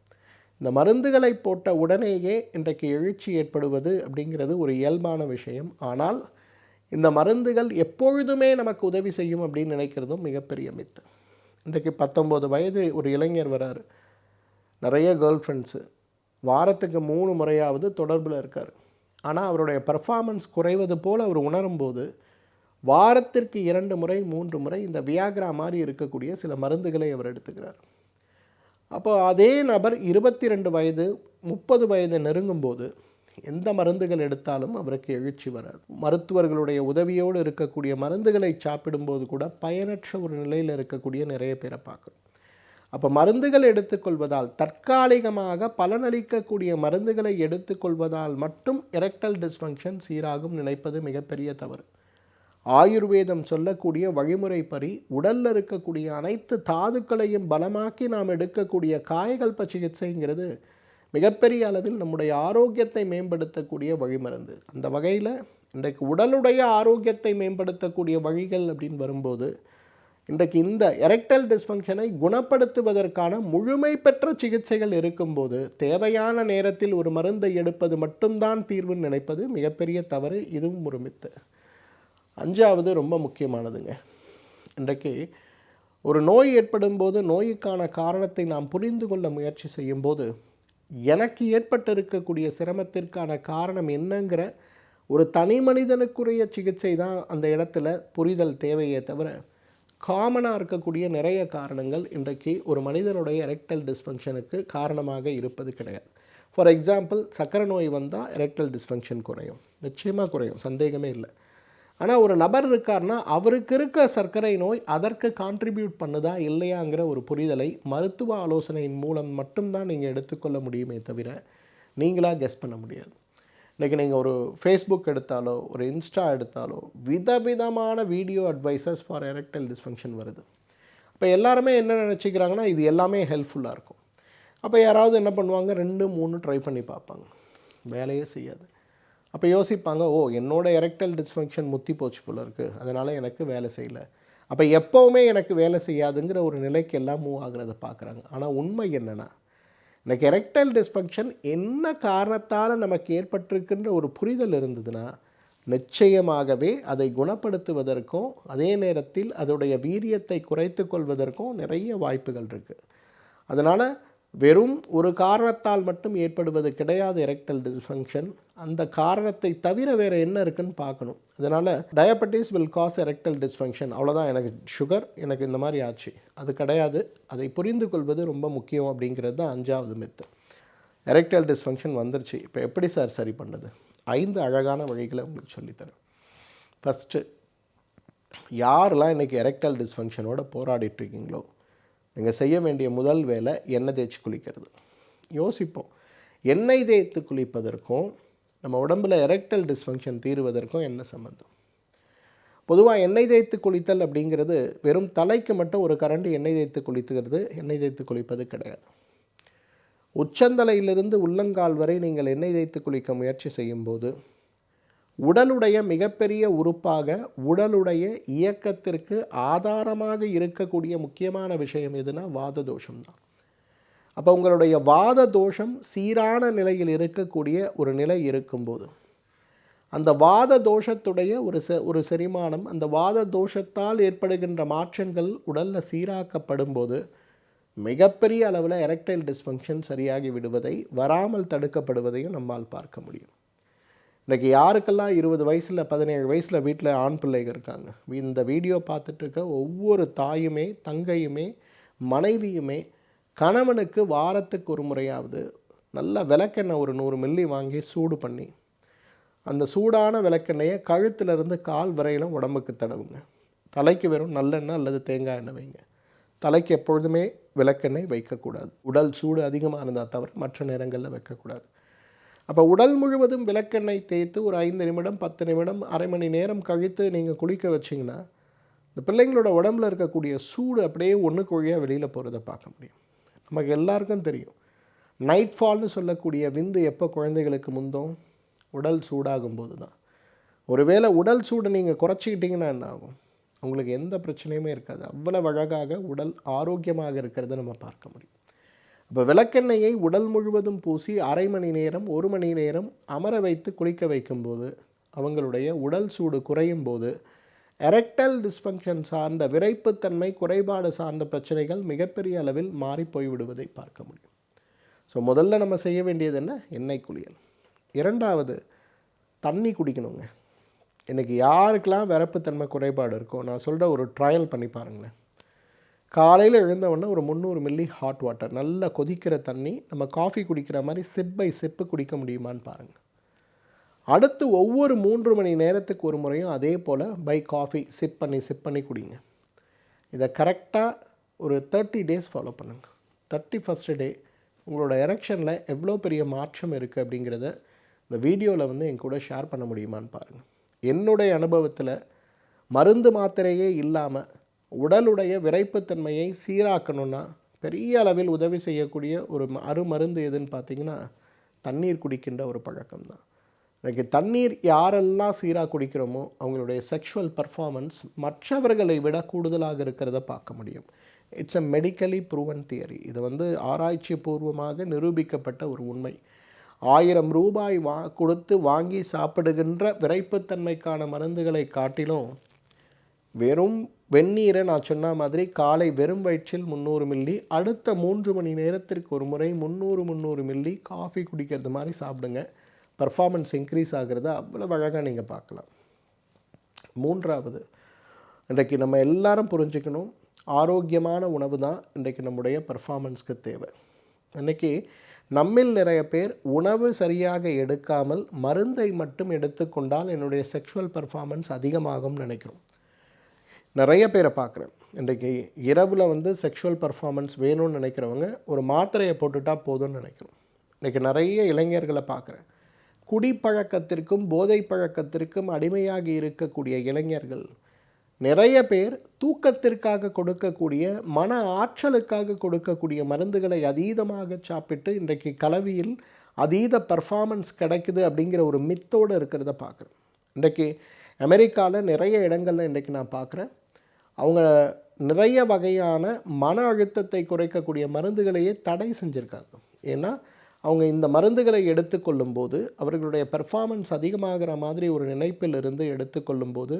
A: இந்த மருந்துகளை போட்ட உடனேயே இன்றைக்கு எழுச்சி ஏற்படுவது அப்படிங்கிறது ஒரு இயல்பான விஷயம். ஆனால் இந்த மருந்துகள் எப்பொழுதுமே நமக்கு உதவி செய்யும் அப்படின்னு நினைக்கிறதும் மிகப்பெரிய மித்து. இன்றைக்கு 19 வயது ஒரு இளைஞர் வராரு, நிறைய கேர்ள் ஃப்ரெண்ட்ஸு, வாரத்துக்கு 3 முறையாவது தொடர்பில் இருக்கார். ஆனால் அவருடைய பர்ஃபார்மன்ஸ் குறைவது போல் அவர் உணரும்போது வாரத்திற்கு 2 முறை 3 முறை இந்த வியாகிரா மாதிரி இருக்கக்கூடிய சில மருந்துகளை அவர் எடுத்துக்கிறார். அப்போ அதே நபர் 22 வயது 30 வயது நெருங்கும்போது எந்த மருந்துகள் எடுத்தாலும் அவருக்கு எழுச்சி வராது. மருத்துவர்களுடைய உதவியோடு இருக்கக்கூடிய மருந்துகளை சாப்பிடும்போது கூட பயனற்ற ஒரு நிலையில் இருக்கக்கூடிய நிறைய பேரை பார்க்குறோம். அப்போ மருந்துகள் எடுத்துக்கொள்வதால், தற்காலிகமாக பலனளிக்கக்கூடிய மருந்துகளை எடுத்துக்கொள்வதால் மட்டும் எரெக்டல் டிஸ்ஃபங்க்ஷன் சீராகும் நினைப்பது மிகப்பெரிய தவறு. ஆயுர்வேதம் சொல்லக்கூடிய வழிமுறைப்படி உடலில் இருக்கக்கூடிய அனைத்து தாதுக்களையும் பலமாக்கி நாம் எடுக்கக்கூடிய காயகல்ப சிகிச்சைங்கிறது மிகப்பெரிய அளவில் நம்முடைய ஆரோக்கியத்தை மேம்படுத்தக்கூடிய வழிமருந்து. அந்த வகையில் இன்றைக்கு உடலுடைய ஆரோக்கியத்தை மேம்படுத்தக்கூடிய வழிகள் அப்படின்னு வரும்போது, இன்றைக்கு இந்த எரெக்டல் டிஸ்ஃபங்க்ஷனை குணப்படுத்துவதற்கான முழுமை பெற்ற சிகிச்சைகள் இருக்கும்போது தேவையான நேரத்தில் ஒரு மருந்தை எடுப்பது மட்டும்தான் தீர்வுன்னு நினைப்பது மிகப்பெரிய தவறு. இதுவும் ஒரு மித்து. 5வது ரொம்ப முக்கியமானதுங்க. இன்றைக்கு ஒரு நோய் ஏற்படும் போது நோய்க்கான காரணத்தை நாம் புரிந்து கொள்ள முயற்சி செய்யும்போது எனக்கு ஏற்பட்டிருக்கக்கூடிய சிரமத்திற்கான காரணம் என்னங்கிற ஒரு தனி மனிதனுக்குரிய சிகிச்சை தான் அந்த இடத்துல புரிதல் தேவையே தவிர, காமனாக இருக்கக்கூடிய நிறைய காரணங்கள் இன்றைக்கு ஒரு மனிதனுடைய எரெக்டல் டிஸ்ஃபங்க்ஷனுக்கு காரணமாக இருப்பது கிடையாது. ஃபார் எக்ஸாம்பிள், சர்க்கரை நோய் வந்தால் எரெக்டல் டிஸ்ஃபங்க்ஷன் குறையும், நிச்சயமாக குறையும், சந்தேகமே இல்லை. ஆனால் ஒரு நபர் இருக்கார்னா அவருக்கு இருக்க சர்க்கரை நோய் அதற்கு கான்ட்ரிபியூட் பண்ணுதா இல்லையாங்கிற ஒரு புரிதலை மருத்துவ ஆலோசனையின் மூலம் மட்டும்தான் நீங்கள் எடுத்துக்கொள்ள முடியுமே தவிர நீங்களாக கெஸ் பண்ண முடியாது. இன்றைக்கி நீங்கள் ஒரு ஃபேஸ்புக் எடுத்தாலோ ஒரு இன்ஸ்டா எடுத்தாலோ விதவிதமான video advices for erectile dysfunction வருது. இப்போ எல்லாருமே என்ன நினச்சிக்கிறாங்கன்னா இது எல்லாமே ஹெல்ப்ஃபுல்லாக இருக்கும். அப்போ யாராவது என்ன பண்ணுவாங்க, 2 3 ட்ரை பண்ணி பார்ப்பாங்க, வேலையே செய்யாது. அப்போ யோசிப்பாங்க, ஓ என்னோட எரெக்டல் டிஸ்ஃபங்க்ஷன் முத்தி போச்சு போல இருக்குது, அதனால் எனக்கு வேலை செய்யலை. அப்போ எப்போவுமே எனக்கு வேலை செய்யாதுங்கிற ஒரு நிலைக்கு எல்லாம் மூவ் ஆகிறத பார்க்குறாங்க. ஆனால் உண்மை என்னென்னா, எனக்கு எரெக்டல் டிஸ்ஃபங்க்ஷன் என்ன காரணத்தால் நமக்கு ஏற்பட்டிருக்குன்ற ஒரு புரிதல் இருந்ததுன்னா நிச்சயமாகவே அதை குணப்படுத்துவதற்கும் அதே நேரத்தில் அதோடைய வீரியத்தை குறைத்து கொள்வதற்கும் நிறைய வாய்ப்புகள் இருக்குது. அதனால் வெறும் ஒரு காரணத்தால் மட்டும் ஏற்படுவது கிடையாது எரெக்டல் டிஸ்ஃபங்க்ஷன். அந்த காரணத்தை தவிர வேறு என்ன இருக்குன்னு பார்க்கணும். அதனால் diabetes will cause erectile dysfunction, அவ்வளோதான், எனக்கு சுகர், எனக்கு இந்த மாதிரி ஆச்சு, அது கிடையாது. அதை புரிந்து கொள்வது ரொம்ப முக்கியம் அப்படிங்கிறது தான் 5வது மித்து. எரெக்டல் டிஸ்ஃபங்க்ஷன் வந்துருச்சு, இப்போ எப்படி சார் சரி பண்ணுது? 5 அழகான வழிகளை உங்களுக்கு சொல்லித்தரேன். ஃபஸ்ட்டு, யாரெல்லாம் இன்றைக்கி எரெக்டல் டிஸ்ஃபங்க்ஷனோட போராடிட்டுருக்கீங்களோ நீங்கள் செய்ய வேண்டிய முதல் வேலை எண்ணெய் தேய்ச்சி குளிக்கிறது. யோசிப்போம், எண்ணெய் தேய்த்து குளிப்பதற்கும் நம்ம உடம்பில் எரெக்டல் டிஸ்ஃபங்க்ஷன் தீர்வதற்கும் என்ன சம்பந்தம்? பொதுவாக எண்ணெய் தேய்த்து குளித்தல் அப்படிங்கிறது வெறும் தலைக்கு மட்டும் ஒரு கரண்டி எண்ணெய் தேய்த்து குளிப்பது கிடையாது. உச்சந்தலையிலிருந்து உள்ளங்கால் வரை நீங்கள் எண்ணெய் தேய்த்து குளிக்க முயற்சி செய்யும்போது உடலுடைய மிகப்பெரிய உறுப்பாக உடலுடைய இயக்கத்திற்கு ஆதாரமாக இருக்கக்கூடிய முக்கியமான விஷயம் எதுனா வாத தோஷம் தான். அப்போ உங்களுடைய வாத தோஷம் சீரான நிலையில் இருக்கக்கூடிய ஒரு நிலை இருக்கும்போது அந்த வாத தோஷத்துடைய ஒரு செரிமானம், அந்த வாத தோஷத்தால் ஏற்படுகின்ற மாற்றங்கள் உடலில் சீராக்கப்படும் போது மிகப்பெரிய அளவில் எரெக்டைல் டிஸ்ஃபங்க்ஷன் சரியாகி விடுவதை, வராமல் தடுக்கப்படுவதையும் நம்மால் பார்க்க முடியும். இன்றைக்கி யாருக்கெல்லாம் 20 வயசில் 17 வயசில் வீட்டில் ஆண் பிள்ளைகள் இருக்காங்க, இந்த வீடியோ பார்த்துட்டு இருக்க ஒவ்வொரு தாயுமே தங்கையுமே மனைவியுமே கணவனுக்கு வாரத்துக்கு ஒரு முறையாவது நல்ல விளக்கெண்ணெய் ஒரு 100 மில்லி வாங்கி சூடு பண்ணி அந்த சூடான விளக்கெண்ணெயை கழுத்திலிருந்து கால் வரையிலும் உடம்புக்கு தடவுங்க. தலைக்கு வெறும் நல்லெண்ணெய் அல்லது தேங்காய் எண்ணெய் வைங்க. தலைக்கு எப்பொழுதுமே விளக்கெண்ணெய் வைக்கக்கூடாது. உடல் சூடு அதிகமாக இருந்தால் தவிர மற்ற நேரங்களில் வைக்கக்கூடாது. அப்போ உடல் முழுவதும் விளக்கெண்ணெய் தேய்த்து ஒரு 5 நிமிடம் 10 நிமிடம் அரை மணி நேரம் கழித்து நீங்கள் குளிக்க வச்சிங்கன்னா இந்த பிள்ளைங்களோட உடம்புல இருக்கக்கூடிய சூடு அப்படியே ஒன்றுக்கு வழியாக வெளியில் போகிறத பார்க்க முடியும். நமக்கு எல்லாருக்கும் தெரியும், நைட் ஃபால்னு சொல்லக்கூடிய விந்து எப்போ குழந்தைகளுக்கு முந்தும்? உடல் சூடாகும் போது தான். ஒருவேளை உடல் சூடை நீங்கள் குறைச்சிக்கிட்டிங்கன்னா என்ன ஆகும்? உங்களுக்கு எந்த பிரச்சனையுமே இருக்காது. அவ்வளவு அழகாக உடல் ஆரோக்கியமாக இருக்கிறத நம்ம பார்க்க முடியும். இப்போ விளக்கெண்ணெயை உடல் முழுவதும் பூசி அரை மணி நேரம் 1 மணி நேரம் அமர வைத்து குளிக்க வைக்கும்போது அவங்களுடைய உடல் சூடு குறையும் போது எரெக்டல் டிஸ்ஃபங்க்ஷன் சார்ந்த விரைப்புத்தன்மை குறைபாடு சார்ந்த பிரச்சனைகள் மிகப்பெரிய அளவில் மாறி போய்விடுவதை பார்க்க முடியும். ஸோ முதல்ல நம்ம செய்ய வேண்டியது என்ன? எண்ணெய் குளியல். இரண்டாவது, தண்ணி குடிக்கணுங்க. இன்றைக்கி யாருக்கெல்லாம் விரைப்புத்தன்மை குறைபாடு இருக்கோ நான் சொல்கிற ஒரு ட்ரையல் பண்ணி பாருங்களேன். காலையில் எழுந்தவுடனே ஒரு 300 மில்லி ஹாட் வாட்டர், நல்லா கொதிக்கிற தண்ணி, நம்ம காஃபி குடிக்கிற மாதிரி சிப் பை சிப்பு குடிக்க முடியுமான்னு பாருங்கள். அடுத்து ஒவ்வொரு 3 மணி நேரத்துக்கு ஒரு முறையும் அதே போல் பை காஃபி சிப் பண்ணி குடிங்க. இதை கரெக்டாக ஒரு 30 டேஸ் ஃபாலோ பண்ணுங்கள். 31st டே உங்களோட எரெக்ஷனில் எவ்வளோ பெரிய மாற்றம் இருக்குது அப்படிங்கிறத இந்த வீடியோவில் வந்து என் கூட ஷேர் பண்ண முடியுமான்னு பாருங்கள். என்னுடைய அனுபவத்தில் மருந்து மாத்திரையே இல்லாமல் உடலுடைய விரைப்புத்தன்மையை சீராக்கணும்னா பெரிய அளவில் உதவி செய்யக்கூடிய ஒரு அருமருந்து எதுன்னு பார்த்தீங்கன்னா தண்ணீர் குடிக்கின்ற ஒரு பழக்கம் தான். இன்றைக்கி தண்ணீர் யாரெல்லாம் சீராக குடிக்கிறோமோ அவங்களுடைய செக்ஷுவல் பர்ஃபார்மன்ஸ் மற்றவர்களை விட கூடுதலாக இருக்கிறத பார்க்க முடியும். It's a medically proven theory. இது வந்து ஆராய்ச்சி பூர்வமாக நிரூபிக்கப்பட்ட ஒரு உண்மை. 1000 ரூபாய் கொடுத்து வாங்கி சாப்பிடுகின்ற விரைப்புத்தன்மைக்கான மருந்துகளை காட்டிலும் வெறும் வெந்நீரை நான் சொன்ன மாதிரி காலை வெறும் வயிற்றில் 300 மில்லி, அடுத்த 3 மணி நேரத்திற்கு ஒரு முறை 300 மில்லி காஃபி குடிக்கிறது மாதிரி சாப்பிடுங்க. பர்ஃபார்மன்ஸ் இன்க்ரீஸ் ஆகிறத அவ்வளோ அழகாக நீங்கள் பார்க்கலாம். மூன்றாவது, இன்றைக்கு நம்ம எல்லாரும் புரிஞ்சுக்கணும், ஆரோக்கியமான உணவு தான் இன்றைக்கு நம்முடைய பர்ஃபார்மன்ஸ்க்கு தேவை. இன்றைக்கி நம்மில் நிறைய பேர் உணவு சரியாக எடுக்காமல் மருந்தை மட்டும் எடுத்துக்கொண்டால் என்னுடைய செக்ஷுவல் பர்ஃபார்மன்ஸ் அதிகமாகும்னு நினைக்கிறோம். நிறைய பேரை பார்க்குறேன். இன்றைக்கி இரவில் வந்து செக்ஷுவல் பர்ஃபார்மன்ஸ் வேணும்னு நினைக்கிறவங்க ஒரு மாத்திரையை போட்டுட்டால் போதும்னு நினைக்கிறோம். இன்றைக்கி நிறைய இளைஞர்களை பார்க்குறேன். குடிப்பழக்கத்திற்கும் போதை பழக்கத்திற்கும் அடிமையாகி இருக்கக்கூடிய இளைஞர்கள் நிறைய பேர் தூக்கத்திற்காக கொடுக்கக்கூடிய மன ஆற்றலுக்காக கொடுக்கக்கூடிய மருந்துகளை அதீதமாக சாப்பிட்டு இன்றைக்கு கலவியில் அதீத பர்ஃபார்மன்ஸ் கிடைக்குது அப்படிங்கிற ஒரு மித்தோடு இருக்கிறத பார்க்குறேன். இன்றைக்கி அமெரிக்காவில் நிறைய இடங்களில் இன்றைக்கி நான் பார்க்குறேன், அவங்க நிறைய வகையான மன அழுத்தத்தை குறைக்கக்கூடிய மருந்துகளையே தடை செஞ்சுருக்காங்க. ஏன்னா அவங்க இந்த மருந்துகளை எடுத்துக்கொள்ளும்போது அவர்களுடைய பெர்ஃபார்மன்ஸ் அதிகமாகிற மாதிரி ஒரு நினைப்பில் இருந்து எடுத்துக்கொள்ளும்போது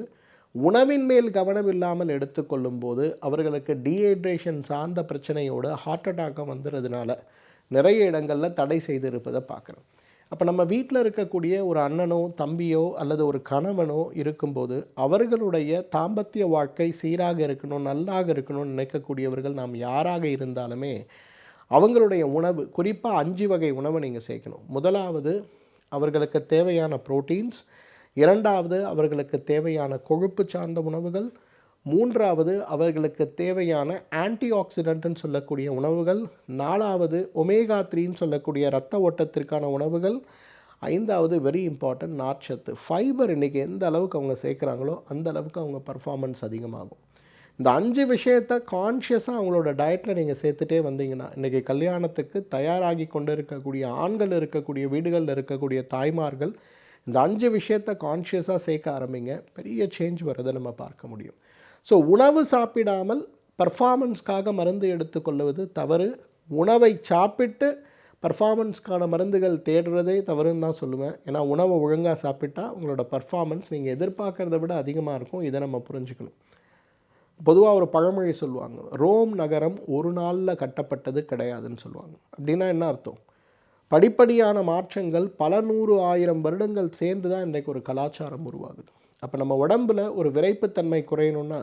A: உணவின் மேல் கவனம் இல்லாமல் எடுத்துக்கொள்ளும்போது அவர்களுக்கு டீஹைட்ரேஷன் சார்ந்த பிரச்சனையோடு ஹார்ட் அட்டாக்கம் வந்துடுறதுனால நிறைய இடங்களில் தடை செய்திருப்பதை பார்க்குறேன். அப்போ நம்ம வீட்டில் இருக்கக்கூடிய ஒரு அண்ணனோ தம்பியோ அல்லது ஒரு கணவனோ இருக்கும்போது அவர்களுடைய தாம்பத்திய வாழ்க்கை சீராக இருக்கணும், நல்லாக இருக்கணும்னு நினைக்கக்கூடியவர்கள் நாம் யாராக இருந்தாலுமே அவங்களுடைய உணவு, குறிப்பாக 5 வகை உணவை நீங்கள் சேர்க்கணும். முதலாவது அவர்களுக்கு தேவையான புரோட்டீன்ஸ், இரண்டாவது அவர்களுக்கு தேவையான கொழுப்பு சார்ந்த உணவுகள், மூன்றாவது அவர்களுக்கு தேவையான ஆன்டி ஆக்சிடென்ட்னு சொல்லக்கூடிய உணவுகள், நாலாவது ஒமேகா 3ன்னு சொல்லக்கூடிய இரத்த ஓட்டத்திற்கான உணவுகள், ஐந்தாவது வெரி இம்பார்ட்டன்ட் நார்ச்சத்து, ஃபைபர். இன்றைக்கி எந்த அளவுக்கு அவங்க சேர்க்குறாங்களோ அந்த அளவுக்கு அவங்க பர்ஃபார்மன்ஸ் அதிகமாகும். இந்த 5 விஷயத்தை கான்ஷியஸாக அவங்களோட டயட்டில் நீங்கள் சேர்த்துட்டே வந்தீங்கன்னா இன்றைக்கி கல்யாணத்துக்கு தயாராகி கொண்டு இருக்கக்கூடிய ஆண்கள் இருக்கக்கூடிய வீடுகளில் இருக்கக்கூடிய தாய்மார்கள் இந்த 5 விஷயத்தை கான்ஷியஸாக சேர்க்க ஆரம்பிங்க. பெரிய சேஞ்ச் வரதை நம்ம பார்க்க முடியும். ஸோ உணவு சாப்பிடாமல் பர்ஃபார்மன்ஸ்க்காக மருந்து எடுத்துக்கொள்வது தவறு. உணவை சாப்பிட்டு பர்ஃபார்மன்ஸ்க்கான மருந்துகள் தேடுறதே தவறுன்னு தான் சொல்லுவேன். ஏன்னா உணவை ஒழுங்காக சாப்பிட்டா உங்களோட பர்ஃபார்மன்ஸ் நீங்கள் எதிர்பார்க்குறத விட அதிகமாக இருக்கும். இதை நம்ம புரிஞ்சுக்கணும். பொதுவாக ஒரு பழமொழி சொல்லுவாங்க, ரோம் நகரம் ஒரு நாளில் கட்டப்பட்டது கிடையாதுன்னு சொல்லுவாங்க. அப்படின்னா என்ன அர்த்தம்? படிப்படியான மாற்றங்கள் பல 100,000 வருடங்கள் சேர்ந்து தான் இன்றைக்கு ஒரு கலாச்சாரம் உருவாகுது. அப்போ நம்ம உடம்பில் ஒரு விரைப்புத்தன்மை குறையணுன்னா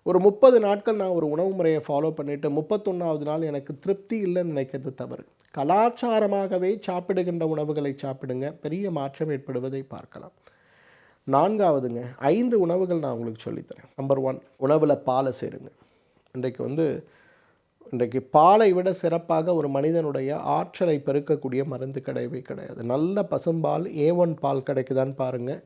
A: ஒரு 30 நாட்கள் நான் ஒரு உணவு முறையை ஃபாலோ பண்ணிவிட்டு 31வது நாள் எனக்கு திருப்தி இல்லைன்னு நினைக்கிறது தவறு. கலாச்சாரமாகவே சாப்பிடுகின்ற உணவுகளை சாப்பிடுங்க, பெரிய மாற்றம் ஏற்படுவதை பார்க்கலாம். நான்காவதுங்க, 5 உணவுகள் நான் உங்களுக்கு சொல்லித்தரேன். நம்பர் 1, உணவில் பாலை சேருங்க. இன்றைக்கு வந்து இன்றைக்கு பாலை விட சிறப்பாக ஒரு மனிதனுடைய ஆற்றலை பெருக்கக்கூடிய மருந்து கிடையவே கிடையாது. நல்ல பசும்பால் A1 பால் கிடைக்குதான்னு பாருங்கள்.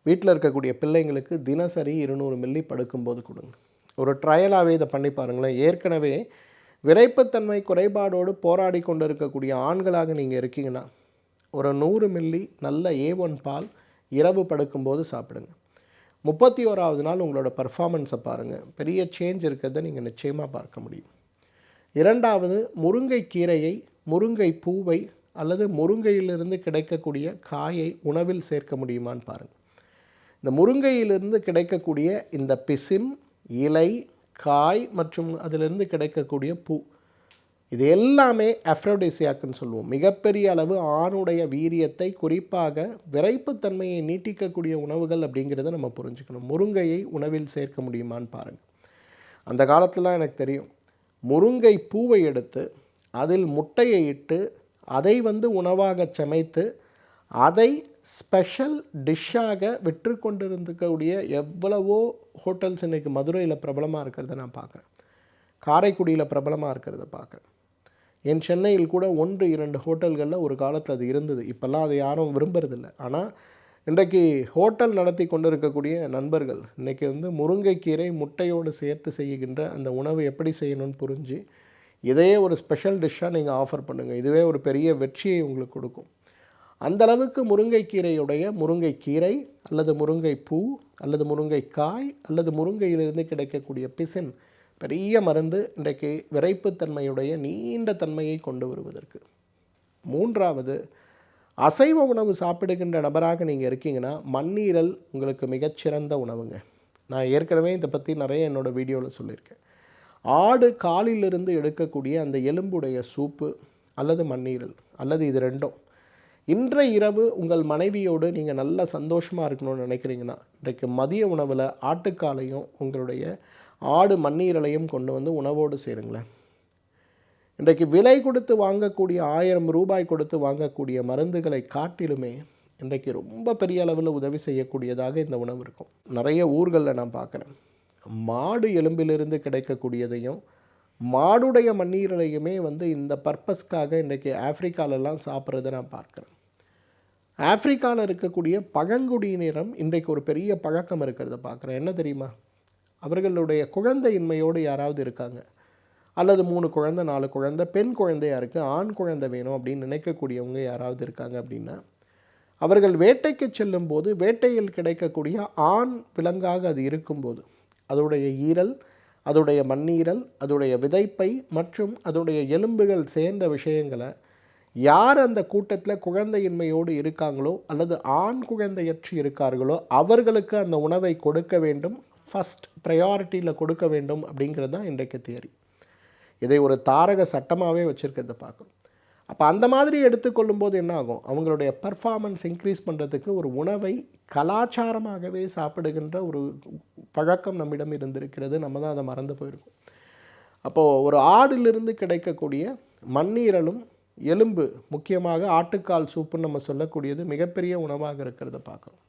A: வீட்டில் இருக்கக்கூடிய பிள்ளைங்களுக்கு தினசரி 200 மில்லி படுக்கும்போது கொடுங்க. ஒரு ட்ரையலாகவே இதை பண்ணி பாருங்களேன். ஏற்கனவே விரைப்புத்தன்மை குறைபாடோடு போராடி கொண்டு இருக்கக்கூடிய ஆண்களாக நீங்கள் இருக்கீங்கன்னா ஒரு 100 மில்லி நல்ல A1 பால் இரவு படுக்கும்போது சாப்பிடுங்க. 31வது நாள் உங்களோட பர்ஃபார்மன்ஸை பாருங்கள். பெரிய சேஞ்ச் இருக்கிறத நீங்கள் நிச்சயமாக பார்க்க முடியும். இரண்டாவது, முருங்கை கீரையை, முருங்கை பூவை அல்லது முருங்கையிலிருந்து கிடைக்கக்கூடிய காயை உணவில் சேர்க்க முடியுமான்னு பாருங்கள். இந்த முருங்கையிலிருந்து கிடைக்கக்கூடிய இந்த பிசின், இலை, காய் மற்றும் அதிலிருந்து கிடைக்கக்கூடிய பூ, இது எல்லாமே அஃப்ரோடிசியாக்குன்னு சொல்லுவோம். மிகப்பெரிய அளவு ஆணுடைய வீரியத்தை, குறிப்பாக விரைப்புத்தன்மையை நீட்டிக்கக்கூடிய உணவுகள் அப்படிங்கிறத நம்ம புரிஞ்சுக்கணும். முருங்கையை உணவில் சேர்க்க முடியுமான்னு பாருங்கள். அந்த காலத்துலாம் எனக்கு தெரியும், முருங்கை பூவை எடுத்து அதில் முட்டையை இட்டு அதை உணவாக சமைத்து அதை ஸ்பெஷல் டிஷ்ஷாக விற்று கொண்டிருக்கக்கூடிய எவ்வளவோ ஹோட்டல்ஸ் இன்றைக்கி மதுரையில் பிரபலமாக இருக்கிறத நான் பார்க்குறேன். காரைக்குடியில் பிரபலமாக இருக்கிறத பார்க்குறேன். என் சென்னையில் கூட 1-2 ஹோட்டல்களில் ஒரு காலத்தில் அது இருந்தது. இப்போல்லாம் அதை யாரும் விரும்புறதில்ல. ஆனால் இன்றைக்கு ஹோட்டல் நடத்தி கொண்டு இருக்கக்கூடிய நண்பர்கள் இன்றைக்கி முருங்கைக்கீரை முட்டையோடு சேர்த்து செய்கின்ற அந்த உணவு எப்படி செய்யணும்னு புரிஞ்சு இதையே ஒரு ஸ்பெஷல் டிஷ்ஷாக நீங்கள் ஆஃபர் பண்ணுங்கள். இதுவே ஒரு பெரிய வெற்றியை உங்களுக்கு கொடுக்கும். அந்தளவுக்கு முருங்கைக்கீரையுடைய முருங்கைக்கீரை அல்லது முருங்கை பூ அல்லது முருங்கைக்காய் அல்லது முருங்கையிலிருந்து கிடைக்கக்கூடிய பிசின் பெரிய மருந்து இன்றைக்கு விரைப்புத்தன்மையுடைய நீண்ட தன்மையை கொண்டு வருவதற்கு. மூன்றாவது, அசைவ உணவு சாப்பிடுகின்ற நபராக நீங்கள் இருக்கீங்கன்னா மண்ணீரல் உங்களுக்கு மிகச்சிறந்த உணவுங்க. நான் ஏற்கனவே இதை பற்றி நிறைய என்னோடய வீடியோவில் சொல்லியிருக்கேன். ஆடு காலிலிருந்து எடுக்கக்கூடிய அந்த எலும்புடைய சூப்பு அல்லது மண்ணீரல் அல்லது இது ரெண்டும் இன்றைய இரவு உங்கள் மனைவியோடு நீங்கள் நல்ல சந்தோஷமாக இருக்கணும்னு நினைக்கிறீங்கன்னா இன்றைக்கு மதிய உணவில் ஆட்டுக்காலையும் உங்களுடைய ஆடு மண்ணீரலையும் கொண்டு உணவோடு சேருங்களேன். இன்றைக்கு விலை கொடுத்து வாங்கக்கூடிய 1000 ரூபாய் கொடுத்து வாங்கக்கூடிய மருந்துகளை காட்டிலுமே இன்றைக்கு ரொம்ப பெரிய அளவில் உதவி செய்யக்கூடியதாக இந்த உணவு இருக்கும். நிறைய ஊர்களில் நான் பார்க்குறேன், மாடு எலும்பிலிருந்து கிடைக்கக்கூடியதையும் மாடுடைய மண்ணீரலையுமே இந்த பர்பஸ்க்காக இன்றைக்கி ஆஃப்ரிக்காலெல்லாம் சாப்பிட்றதை நான் பார்க்குறேன். ஆஃப்ரிக்காவில் இருக்கக்கூடிய பழங்குடியினரும் இன்றைக்கு ஒரு பெரிய பழக்கம் இருக்கிறத பார்க்குறேன். என்ன தெரியுமா? அவர்களுடைய குழந்தையின்மையோடு யாராவது இருக்காங்க, அல்லது 3 குழந்தை 4 குழந்தை, பெண் குழந்தையாக இருக்குது, ஆண் குழந்தை வேணும் அப்படின்னு நினைக்கக்கூடியவங்க யாராவது இருக்காங்க அப்படின்னா அவர்கள் வேட்டைக்கு செல்லும்போது வேட்டையில் கிடைக்கக்கூடிய ஆண் விலங்காக அது இருக்கும்போது அதோடைய ஈரல், அதோடைய மண்ணீரல், அதோடைய விதைப்பை மற்றும் அதோடைய எலும்புகள் சேர்ந்த விஷயங்களை யார் அந்த கூட்டத்தில் குழந்தையின்மையோடு இருக்காங்களோ அல்லது ஆண் குழந்தையற்று இருக்கார்களோ அவர்களுக்கு அந்த உணவை கொடுக்க வேண்டும், ஃபஸ்ட் ப்ரையாரிட்டியில் கொடுக்க வேண்டும் அப்படிங்கிறது தான் இன்றைக்கு தியரி. இதை ஒரு தாரக சட்டமாகவே வச்சுருக்கிறத பார்க்குறோம். அப்போ அந்த மாதிரி எடுத்துக்கொள்ளும்போது என்ன ஆகும், அவங்களுடைய பர்ஃபார்மன்ஸ் இன்க்ரீஸ் பண்ணுறதுக்கு ஒரு உணவை கலாச்சாரமாகவே சாப்பிடுகின்ற ஒரு பழக்கம் நம்மிடம் இருந்திருக்கிறது. நம்ம தான் அதை மறந்து போயிருக்கோம். அப்போது ஒரு ஆடிலிருந்து கிடைக்கக்கூடிய மண்ணீரலும் எலும்பு, முக்கியமாக ஆட்டுக்கால் சூப்புன்னு நம்ம சொல்லக்கூடியது மிகப்பெரிய உணவாக இருக்கிறத பார்க்குறோம்.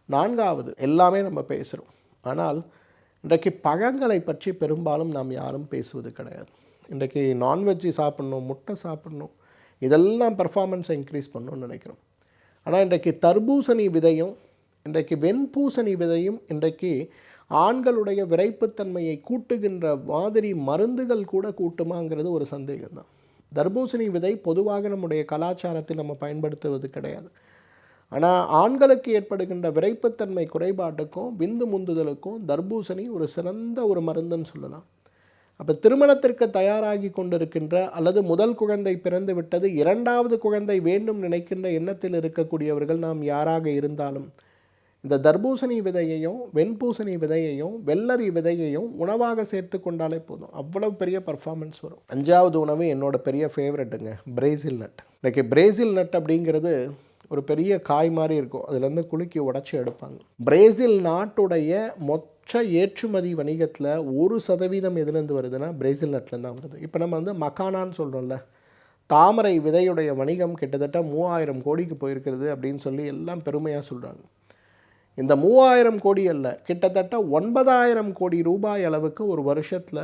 A: நான்காவது, எல்லாமே நம்ம பேசுகிறோம், ஆனால் இன்றைக்கு பழங்களை பற்றி பெரும்பாலும் நாம் யாரும் பேசுவது கிடையாது. இன்றைக்கு நான்வெஜ்ஜு சாப்பிட்ணும், முட்டை சாப்பிட்ணும், இதெல்லாம் பர்ஃபார்மன்ஸை இன்க்ரீஸ் பண்ணணும்னு நினைக்கிறோம். ஆனால் இன்றைக்கு தர்பூசணி விதையும் இன்றைக்கு வெண்பூசணி விதையும் இன்றைக்கு ஆண்களுடைய விரைப்புத்தன்மையை கூட்டுகின்ற மாதிரி மருந்துகள் கூட கூட்டுமாங்கிறது ஒரு சந்தேகம் தான். தர்பூசணி விதை பொதுவாக நம்முடைய கலாச்சாரத்தில் நம்ம பயன்படுத்துவது கிடையாது. ஆனால் ஆண்களுக்கு ஏற்படுகின்ற விரைப்புத்தன்மை குறைபாட்டுக்கும் விந்து முந்துதலுக்கும் தர்பூசணி ஒரு சிறந்த ஒரு மருந்துன்னு சொல்லலாம். அப்போ திருமணத்திற்கு தயாராகி கொண்டிருக்கின்ற அல்லது முதல் குழந்தை பிறந்து விட்டது, 2வது குழந்தை வேண்டும் நினைக்கின்ற எண்ணத்தில் இருக்கக்கூடியவர்கள் நாம் யாராக இருந்தாலும் இந்த தர்பூசணி விதையையும் வெண்பூசணி விதையையும் வெள்ளரி விதையையும் உணவாக சேர்த்து கொண்டாலே போதும், அவ்வளவு பெரிய பர்ஃபார்மன்ஸ் வரும். 5வது உணவு என்னோட பெரிய ஃபேவரெட்டுங்க, பிரேசில் நட். இன்றைக்கி பிரேசில் நட் அப்படிங்கிறது ஒரு பெரிய காய் மாதிரி இருக்கும், அதுலேருந்து குலுக்கி உடச்சி எடுப்பாங்க. பிரேசில் நாட்டுடைய மொத்த ஏற்றுமதி வணிகத்தில் 1% எதுலேருந்து வருதுன்னா பிரேசில் நட்லேருந்து தான் வருது. இப்போ நம்ம மக்கானான்னு சொல்கிறோம்ல, தாமரை விதையுடைய வணிகம் கிட்டத்தட்ட 3000 கோடிக்கு போயிருக்கிறது அப்படின்னு சொல்லி எல்லாம் பெருமையாக சொல்கிறாங்க. இந்த 3000 கோடி அல்ல, கிட்டத்தட்ட 9000 கோடி ரூபாய் அளவுக்கு ஒரு வருஷத்தில்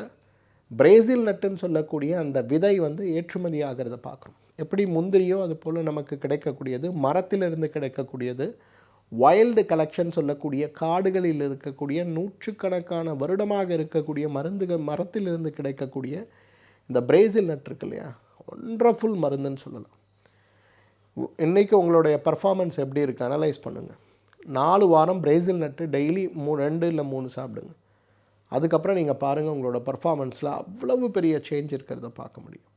A: பிரேசில் நட்டுன்னு சொல்லக்கூடிய அந்த விதை வந்து ஏற்றுமதி ஆகிறத பார்க்குறோம். எப்படி முந்திரியோ அது போல் நமக்கு கிடைக்கக்கூடியது, மரத்திலிருந்து கிடைக்கக்கூடியது, வைல்டு கலெக்ஷன் சொல்லக்கூடிய காடுகளில் இருக்கக்கூடிய நூற்றுக்கணக்கான வருடமாக இருக்கக்கூடிய மரத்திலிருந்து கிடைக்கக்கூடிய இந்த பிரேசில் நட் இருக்கு இல்லையா, ஒண்டர்ஃபுல் மருந்துன்னு சொல்லலாம். இன்றைக்கி உங்களுடைய பர்ஃபார்மன்ஸ் எப்படி இருக்குது அனலைஸ் பண்ணுங்கள். 4 வாரம் பிரேசில் நட்டு டெய்லி 2 இல்லை 3 சாப்பிடுங்க. அதுக்கப்புறம் நீங்கள் பாருங்கள் உங்களோட பர்ஃபார்மன்ஸில் அவ்வளவு பெரிய சேஞ்ச் இருக்கிறத பார்க்க முடியும்.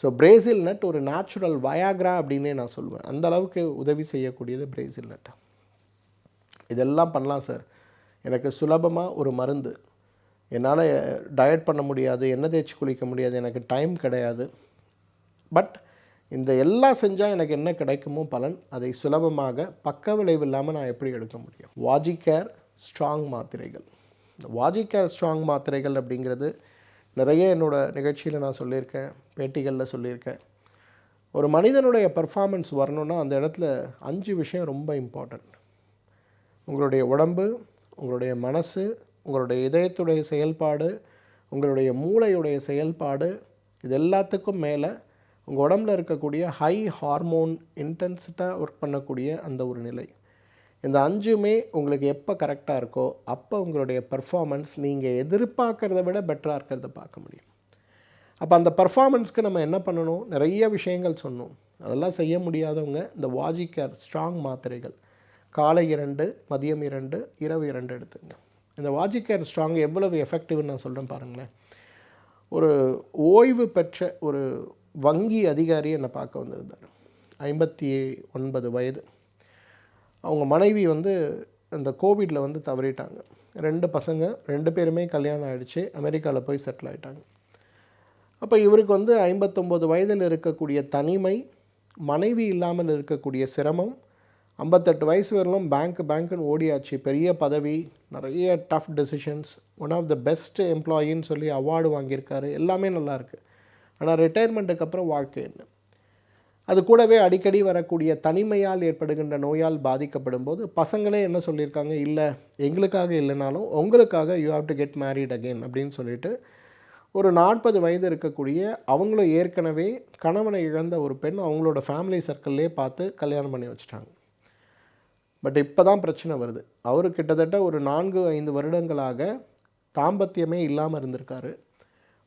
A: ஸோ பிரேசில் நட் ஒரு நேச்சுரல் வயாக்ரா அப்படின்னே நான் சொல்லுவேன். அந்த அளவுக்கு உதவி செய்யக்கூடியது பிரேசில் நட். இதெல்லாம் பண்ணலாம் சார், எனக்கு சுலபமாக ஒரு மருந்து, என்னால் டயட் பண்ண முடியாது, எண்ணெய் தேய்ச்சி குளிக்க முடியாது, எனக்கு டைம் கிடையாது, பட் இந்த எல்லாம் செஞ்சால் எனக்கு என்ன கிடைக்குமோ பலன், அதை சுலபமாக பக்க விளைவு இல்லாமல் நான் எப்படி எடுக்க முடியும்? வாஜிகேர் ஸ்ட்ராங் மாத்திரைகள். இந்த வாஜிகேர் ஸ்ட்ராங் மாத்திரைகள் அப்படிங்கிறது நிறைய என்னோடய நிகழ்ச்சியில் நான் சொல்லியிருக்கேன், பேட்டிகளில் சொல்லியிருக்கேன். ஒரு மனிதனுடைய பர்ஃபார்மன்ஸ் வரணுன்னா அந்த இடத்துல 5 விஷயம் ரொம்ப இம்பார்ட்டண்ட். உங்களுடைய உடம்பு, உங்களுடைய மனசு, உங்களுடைய இதயத்துடைய செயல்பாடு, உங்களுடைய மூளையுடைய செயல்பாடு, இது எல்லாத்துக்கும் மேலே உங்கள் உடம்பில் இருக்கக்கூடிய ஹை ஹார்மோன் இன்டென்சிட்டாக ஒர்க் பண்ணக்கூடிய அந்த ஒரு நிலை. இந்த 5மே உங்களுக்கு எப்போ கரெக்டாக இருக்கோ அப்போ உங்களுடைய பர்ஃபார்மன்ஸ் நீங்கள் எதிர்பார்க்குறத விட பெட்டராக இருக்கிறத பார்க்க முடியும். அப்போ அந்த பர்ஃபார்மன்ஸ்க்கு நம்ம என்ன பண்ணணும்? நிறைய விஷயங்கள் சொன்னோம். அதெல்லாம் செய்ய முடியாதவங்க இந்த வாஜிகேர் ஸ்ட்ராங் மாத்திரைகள் காலை 2, மதியம் 2, இரவு 2 எடுத்துங்க. இந்த வாஜிகேர் ஸ்ட்ராங் எவ்வளவு எஃபெக்டிவ்னு நான் சொல்கிறேன் பாருங்களேன். ஒரு ஓய்வு பெற்ற ஒரு வங்கி அதிகாரி என்னை பார்க்க வந்திருந்தார். 59 வயது. அவங்க மனைவி வந்து அந்த கோவிடில் வந்து தவறிட்டாங்க. 2 பசங்க, 2 பேருமே கல்யாணம் ஆகிடுச்சு, அமெரிக்காவில் போய் செட்டில் ஆகிட்டாங்க. அப்போ இவருக்கு வந்து 59 வயதில் இருக்கக்கூடிய தனிமை, மனைவி இல்லாமல் இருக்கக்கூடிய சிரமம், 58 வயசு வரலும் பேங்க்குன்னு ஓடியாச்சு, பெரிய பதவி, நிறைய tough decisions, one of the best எம்ப்ளாயின்னு சொல்லி அவார்டு வாங்கியிருக்காரு, எல்லாமே நல்லாயிருக்கு. ஆனால் ரிட்டையர்மெண்ட்டுக்கு அப்புறம் வாழ்க்கை என்ன? அது கூடவே அடிக்கடி வரக்கூடிய தனிமையால் ஏற்படுகின்ற நோயால் பாதிக்கப்படும் போது பசங்களே என்ன சொல்லியிருக்காங்க, இல்லை எங்களுக்காக இல்லைனாலும் உங்களுக்காக you have to get married again அப்படின்னு சொல்லிட்டு ஒரு 40 வயது இருக்கக்கூடிய அவங்களும் ஏற்கனவே கணவனை இழந்த ஒரு பெண் அவங்களோட ஃபேமிலி சர்க்கிள்லேயே பார்த்து கல்யாணம் பண்ணி வச்சுட்டாங்க. பட் இப்போ தான் பிரச்சனை வருது. அவர் கிட்டத்தட்ட ஒரு 4-5 வருடங்களாக தாம்பத்தியமே இல்லாமல் இருந்திருக்காரு.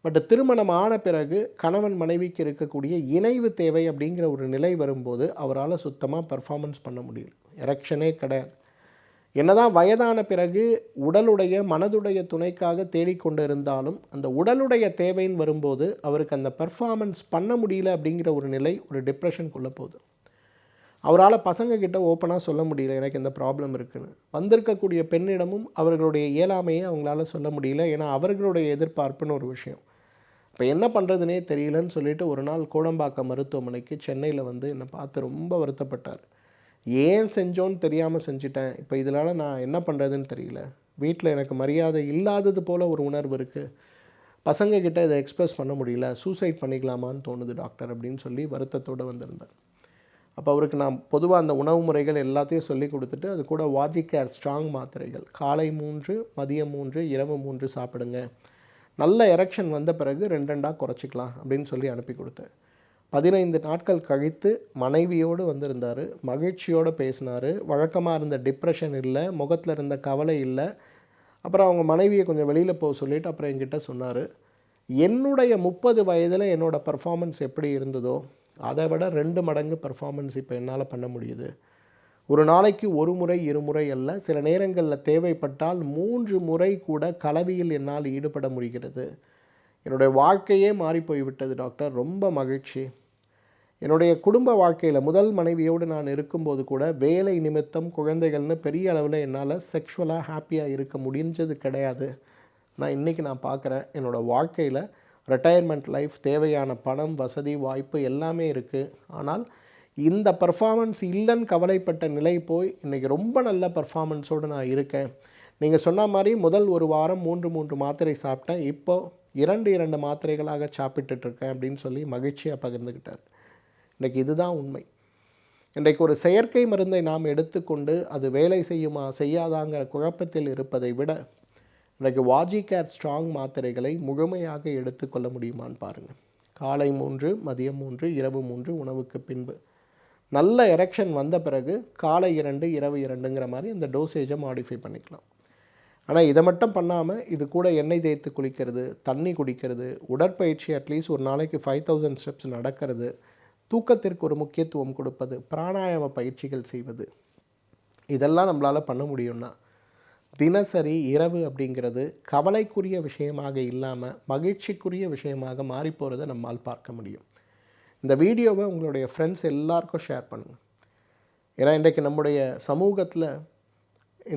A: பட் திருமணம் ஆன பிறகு கணவன் மனைவிக்கு இருக்கக்கூடிய இணைவு தேவை அப்படிங்கிற ஒரு நிலை வரும்போது அவரால் சுத்தமாக பர்ஃபார்மன்ஸ் பண்ண முடியல. எரெக்ஷனே கிடையாது. என்னதான் வயதான பிறகு உடலுடைய மனதுடைய துணைக்காக தேடிக்கொண்டு இருந்தாலும் அந்த உடலுடைய தேவைன்னு வரும்போது அவருக்கு அந்த பர்ஃபார்மன்ஸ் பண்ண முடியல அப்படிங்கிற ஒரு நிலை, ஒரு டிப்ரெஷனுக்குள்ளே போகுது. அவரால் பசங்கக்கிட்ட ஓப்பனாக சொல்ல முடியல எனக்கு இந்த ப்ராப்ளம் இருக்குன்னு. வந்திருக்கக்கூடிய பெண்ணிடமும் அவர்களுடைய இயலாமையை அவங்களால சொல்ல முடியல. ஏன்னா அவர்களுடைய எதிர்பார்ப்புன்னு ஒரு விஷயம். இப்போ என்ன பண்ணுறதுனே தெரியலன்னு சொல்லிட்டு ஒரு நாள் கோடம்பாக்கம் மருத்துவமனைக்கு சென்னையில் வந்து என்னை பார்த்து ரொம்ப வருத்தப்பட்டார். ஏன் செஞ்சோன்னு தெரியாமல் செஞ்சிட்டேன், இப்போ இதனால் நான் என்ன பண்ணுறதுன்னு தெரியல, வீட்டில் எனக்கு மரியாதை இல்லாதது போல் ஒரு உணர்வு இருக்குது, பசங்கக்கிட்ட இதை எக்ஸ்ப்ரெஸ் பண்ண முடியல, சூசைட் பண்ணிக்கலாமான்னு தோணுது டாக்டர் அப்படின்னு சொல்லி வருத்தத்தோடு வந்திருந்தார். அப்போ அவருக்கு நான் பொதுவாக அந்த உணவு முறைகள் எல்லாத்தையும் சொல்லி கொடுத்துட்டு அது கூட வாஜிகேர் ஸ்ட்ராங் மாத்திரைகள் காலை 3, மதியம் 3, இரவு 3 சாப்பிடுங்க, நல்ல எரெக்ஷன் வந்த பிறகு 2 குறைச்சிக்கலாம் அப்படின்னு சொல்லி அனுப்பி கொடுத்தேன். 15 நாட்கள் கழித்து மனைவியோடு வந்திருந்தார், மகிழ்ச்சியோடு பேசினார், வழக்கமாக இருந்த டிப்ரெஷன் இல்லை, முகத்தில் இருந்த கவலை இல்லை. அப்புறம் அவங்க மனைவியை கொஞ்சம் வெளியில் போக சொல்லிவிட்டு அப்புறம் என்கிட்ட சொன்னார், என்னுடைய 30 வயதில் என்னோடய பர்ஃபார்மன்ஸ் எப்படி இருந்ததோ அதை விட 2 மடங்கு பர்ஃபார்மன்ஸ் இப்போ என்னால் பண்ண முடியுது. ஒரு நாளைக்கு 1 முறை 2 முறை அல்ல, சில நேரங்களில் தேவைப்பட்டால் 3 முறை கூட கலவியில் என்னால் ஈடுபட முடிகிறது. என்னுடைய வாழ்க்கையே மாறி போய்விட்டது டாக்டர், ரொம்ப மகிழ்ச்சி. என்னுடைய குடும்ப வாழ்க்கையில் முதல் மனைவியோடு நான் இருக்கும்போது கூட வேலை நிமித்தம் குழந்தைகள்னு பெரிய அளவில் என்னால் செக்ஷுவலாக ஹாப்பியாக இருக்க முடிஞ்சது கிடையாது. இன்றைக்கி நான் பார்க்குறேன் என்னோடய வாழ்க்கையில் ரிட்டையர்மெண்ட் லைஃப், தேவையான பணம், வசதி, வாய்ப்பு எல்லாமே இருக்குது. ஆனால் இந்த பர்ஃபார்மன்ஸ் இல்லைன்னு கவலைப்பட்ட நிலை போய் இன்றைக்கி ரொம்ப நல்ல பர்ஃபார்மன்ஸோடு நான் இருக்கேன். நீங்கள் சொன்ன மாதிரி முதல் ஒரு வாரம் 3 மாத்திரை சாப்பிட்டேன், இப்போது 2 மாத்திரைகளாக சாப்பிட்டுட்ருக்கேன் அப்படின்னு சொல்லி மகிழ்ச்சியாக பகிர்ந்துக்கிட்டார். இன்றைக்கி இதுதான் உண்மை. இன்றைக்கு ஒரு செயற்கை மருந்தை நாம் எடுத்துக்கொண்டு அது வேலை செய்யுமா செய்யாதாங்கிற குழப்பத்தில் இருப்பதை விட இன்றைக்கு வாஜிகேர் ஸ்ட்ராங் மாத்திரைகளை முழுமையாக எடுத்துக்கொள்ள முடியுமான்னு பாருங்கள். காலை 3, மதியம் 3, இரவு 3 உணவுக்கு பின்பு. நல்ல எரெக்ஷன் வந்த பிறகு காலை 2, இரவு 2ங்கிற மாதிரி இந்த டோசேஜை மாடிஃபை பண்ணிக்கலாம். ஆனால் இதை மட்டும் பண்ணாமல் இது கூட எண்ணெய் தேய்த்து குளிக்கிறது, தண்ணி குடிக்கிறது, உடற்பயிற்சி அட்லீஸ்ட் ஒரு நாளைக்கு 5000 ஸ்டெப்ஸ் நடக்கிறது, தூக்கத்திற்கு ஒரு முக்கியத்துவம் கொடுப்பது, பிராணாயாம பயிற்சிகள் செய்வது, இதெல்லாம் நம்மளால் பண்ண முடியும்னா தினசரி இரவு அப்படிங்கிறது கவலைக்குரிய விஷயமாக இல்லாமல் மகிழ்ச்சிக்குரிய விஷயமாக மாறிப்போகிறத நம்மால் பார்க்க முடியும். இந்த வீடியோவை உங்களுடைய ஃப்ரெண்ட்ஸ் எல்லாருக்கும் ஷேர் பண்ணுங்கள். ஏன்னா இன்றைக்கு நம்முடைய சமூகத்தில்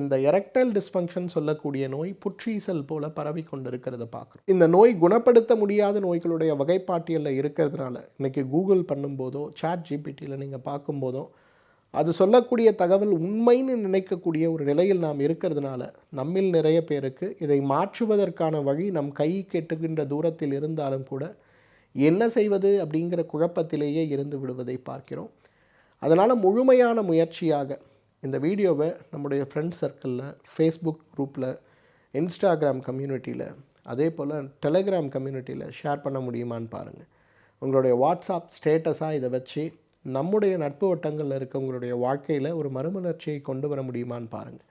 A: இந்த எரெக்டைல் டிஸ்ஃபங்க்ஷன் சொல்லக்கூடிய நோய் புற்றீசல் போல் பரவி கொண்டு இருக்கிறத பார்க்குறோம். இந்த நோய் குணப்படுத்த முடியாத நோய்களுடைய வகைப்பாட்டியலில் இருக்கிறதுனால இன்றைக்கி கூகுள் பண்ணும்போதோ ChatGPTயில் நீங்கள் பார்க்கும்போதோ அது சொல்லக்கூடிய தகவல் உண்மைன்னு நினைக்கக்கூடிய ஒரு நிலையில் நாம் இருக்கிறதுனால நம்மில் நிறைய பேருக்கு இதை மாற்றுவதற்கான வழி நம் கை கெட்டுகின்ற தூரத்தில் இருந்தாலும் கூட என்ன செய்வது அப்படிங்கிற குழப்பத்திலேயே இருந்து விடுவதை பார்க்கிறோம். அதனால் முழுமையான முயற்சியாக இந்த வீடியோவை நம்முடைய ஃப்ரெண்ட்ஸ் சர்க்கிளில், ஃபேஸ்புக் குரூப்பில், இன்ஸ்டாகிராம் கம்யூனிட்டியில், அதே போல் டெலிகிராம் கம்யூனிட்டியில் ஷேர் பண்ண முடியுமான்னு பாருங்கள். உங்களுடைய வாட்ஸ்அப் ஸ்டேட்டஸாக இதை வச்சு நம்முடைய நட்பு வட்டங்களில் இருக்கவங்களுடைய வாழ்க்கையில் ஒரு மறுமலர்ச்சியை கொண்டு வர முடியுமான்னு பாருங்கள்.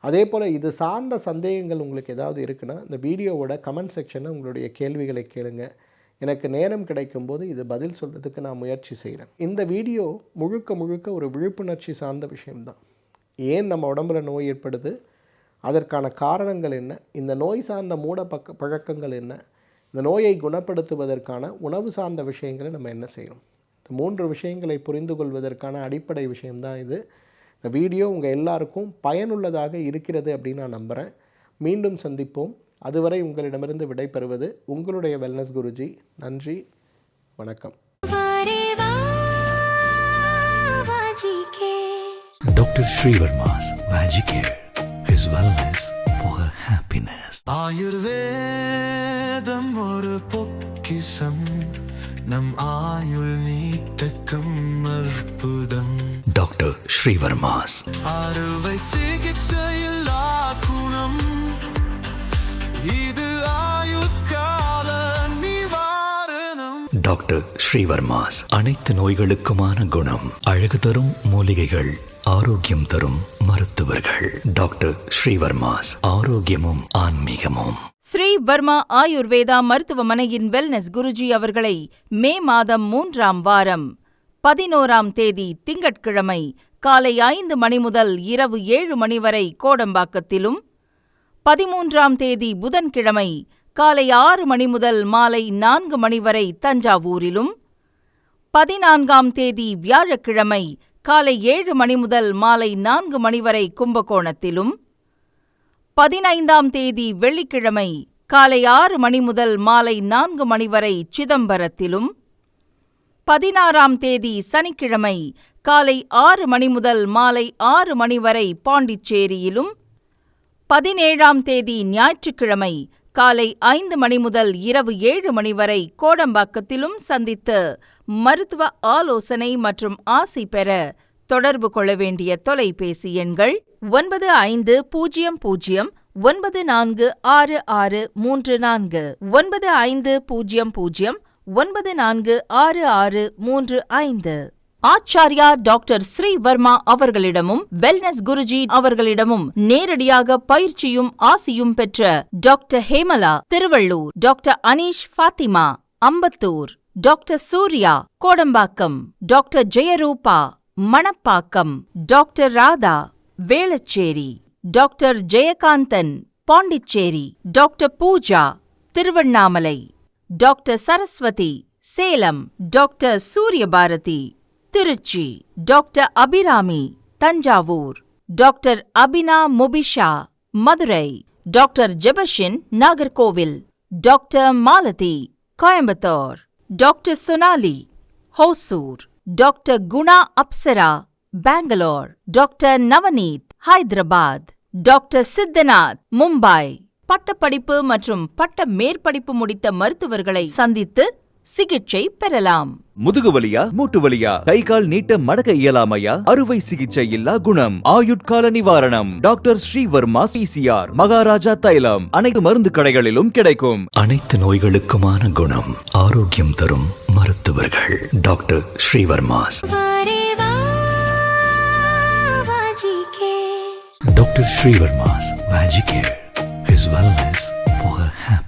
A: அதே போல் இது சார்ந்த சந்தேகங்கள் உங்களுக்கு ஏதாவது இருக்குன்னா இந்த வீடியோவோட கமெண்ட் செக்ஷனில் உங்களுடைய கேள்விகளை கேளுங்க. எனக்கு நேரம் கிடைக்கும்போது இது பதில் சொல்கிறதுக்கு நான் முயற்சி செய்கிறேன். இந்த வீடியோ முழுக்க ஒரு விழிப்புணர்ச்சி சார்ந்த விஷயம்தான். ஏன் நம்ம உடம்புல நோய் ஏற்படுது, அதற்கான காரணங்கள் என்ன, இந்த நோய் சார்ந்த பழக்கங்கள் என்ன, இந்த நோயை குணப்படுத்துவதற்கான உணவு சார்ந்த விஷயங்களை நம்ம என்ன செய்யணும், இந்த 3 விஷயங்களை புரிந்து கொள்வதற்கான அடிப்படை விஷயம்தான் இது. இந்த வீடியோ உங்கள் எல்லாருக்கும் பயனுள்ளதாக இருக்கிறது அப்படின்னு நான் நம்புகிறேன். மீண்டும் சந்திப்போம். அதுவரை உங்களிடமிருந்து விடைபெறுவது உங்களுடைய வெல்னஸ் குருஜி. நன்றி, வணக்கம்.
B: Dr. Srivarma's Vajicare, his wellness for her happiness.
C: ஆயுர்வேதம் ஒரு பொக்கிஷம், நம் ஆயுள் நீட்டக்கும் அற்புதம்.
B: Dr. Srivarma's
C: அறுவை சிகிச்சையில் குணம், இது ஆயுட்கால நிவாரணம்.
B: டாக்டர் ஸ்ரீவர்மாஸ் அனைத்து நோய்களுக்குமான குணம், அழகு தரும் மூலிகைகள், ஆரோக்கியம் தரும் மருத்துவர்கள். டாக்டர் ஸ்ரீவர்மாஸ் ஆரோக்கியமும் ஆன்மீகமும்.
D: ஸ்ரீ வர்மா ஆயுர்வேதா மருத்துவமனையின் வெல்னஸ் குருஜி அவர்களை மே மாதம் 3ஆம் வாரம் 11ஆம் தேதி திங்கட்கிழமை காலை 5 மணி முதல் இரவு 7 மணி வரை கோடம்பாக்கத்திலும், 13ஆம் தேதி புதன்கிழமை காலை 6 மணி முதல் மாலை 4 மணி வரை தஞ்சாவூரிலும், 14ஆம் தேதி வியாழக்கிழமை காலை 7 மணி முதல் மாலை 4 மணி வரை கும்பகோணத்திலும், 15ஆம் தேதி வெள்ளிக்கிழமை காலை 6 மணி முதல் மாலை 4 மணி வரை சிதம்பரத்திலும், 16ஆம் தேதி சனிக்கிழமை காலை 6 மணி முதல் மாலை 6 மணி வரை பாண்டிச்சேரியிலும், 17ஆம் தேதி ஞாயிற்றுக்கிழமை காலை 5 மணி முதல் இரவு 7 மணி வரை கோடம்பாக்கத்திலும் சந்தித்து மருத்துவ ஆலோசனை மற்றும் ஆசி பெற தொடர்பு கொள்ள வேண்டிய தொலைபேசி எண்கள் 9500946634 9500946635. ஆச்சார்யா டாக்டர் ஸ்ரீ வர்மா அவர்களிடமும் வெல்னஸ் குருஜி அவர்களிடமும் நேரடியாக பயிற்சியும் ஆசியும் பெற்ற doctor Hemala Tiruvallur, doctor Aneesh Fathima Ambattur, doctor Surya Kodambakkam, doctor Jeyarooba Manapakkam, doctor Radha Velachery, doctor Jayakanthan Pondicherry, doctor Pooja Tiruvannamalai, doctor Saraswathi Salem, doctor Suryabharathi Trichy, doctor Abirami Thanjavur, doctor Abina Mubisha Madurai, doctor Jebashin Nagercoil, doctor Malathi Coimbatore, doctor Sonali Hosur, doctor Guna Apsara Bangalore, doctor Navneeth Hyderabad, doctor Siddhanath Mumbai. பட்டப்படிப்பு மற்றும் பட்ட மேற்படிப்பு முடித்த மருத்துவர்களை சந்தித்து சிகிச்சை பெறலாம்.
E: முதுகுவலியா மூட்டு வலியா கை கால் நீட்ட மடக்க இயலாமையா அறுவை சிகிச்சை இல்லா குணம் ஆயுட்கால நிவாரணம் டாக்டர் ஸ்ரீவர்மா சிசிஆர் மகாராஜா தைலம் அனைத்து மருந்து கடைகளிலும் கிடைக்கும்.
B: அனைத்து நோய்களுக்குமான குணம் ஆரோக்கியம் தரும் மருத்துவர்கள் doctor Srivarma's. Doctor Srivarma's Vajicare, his wellness for her happiness.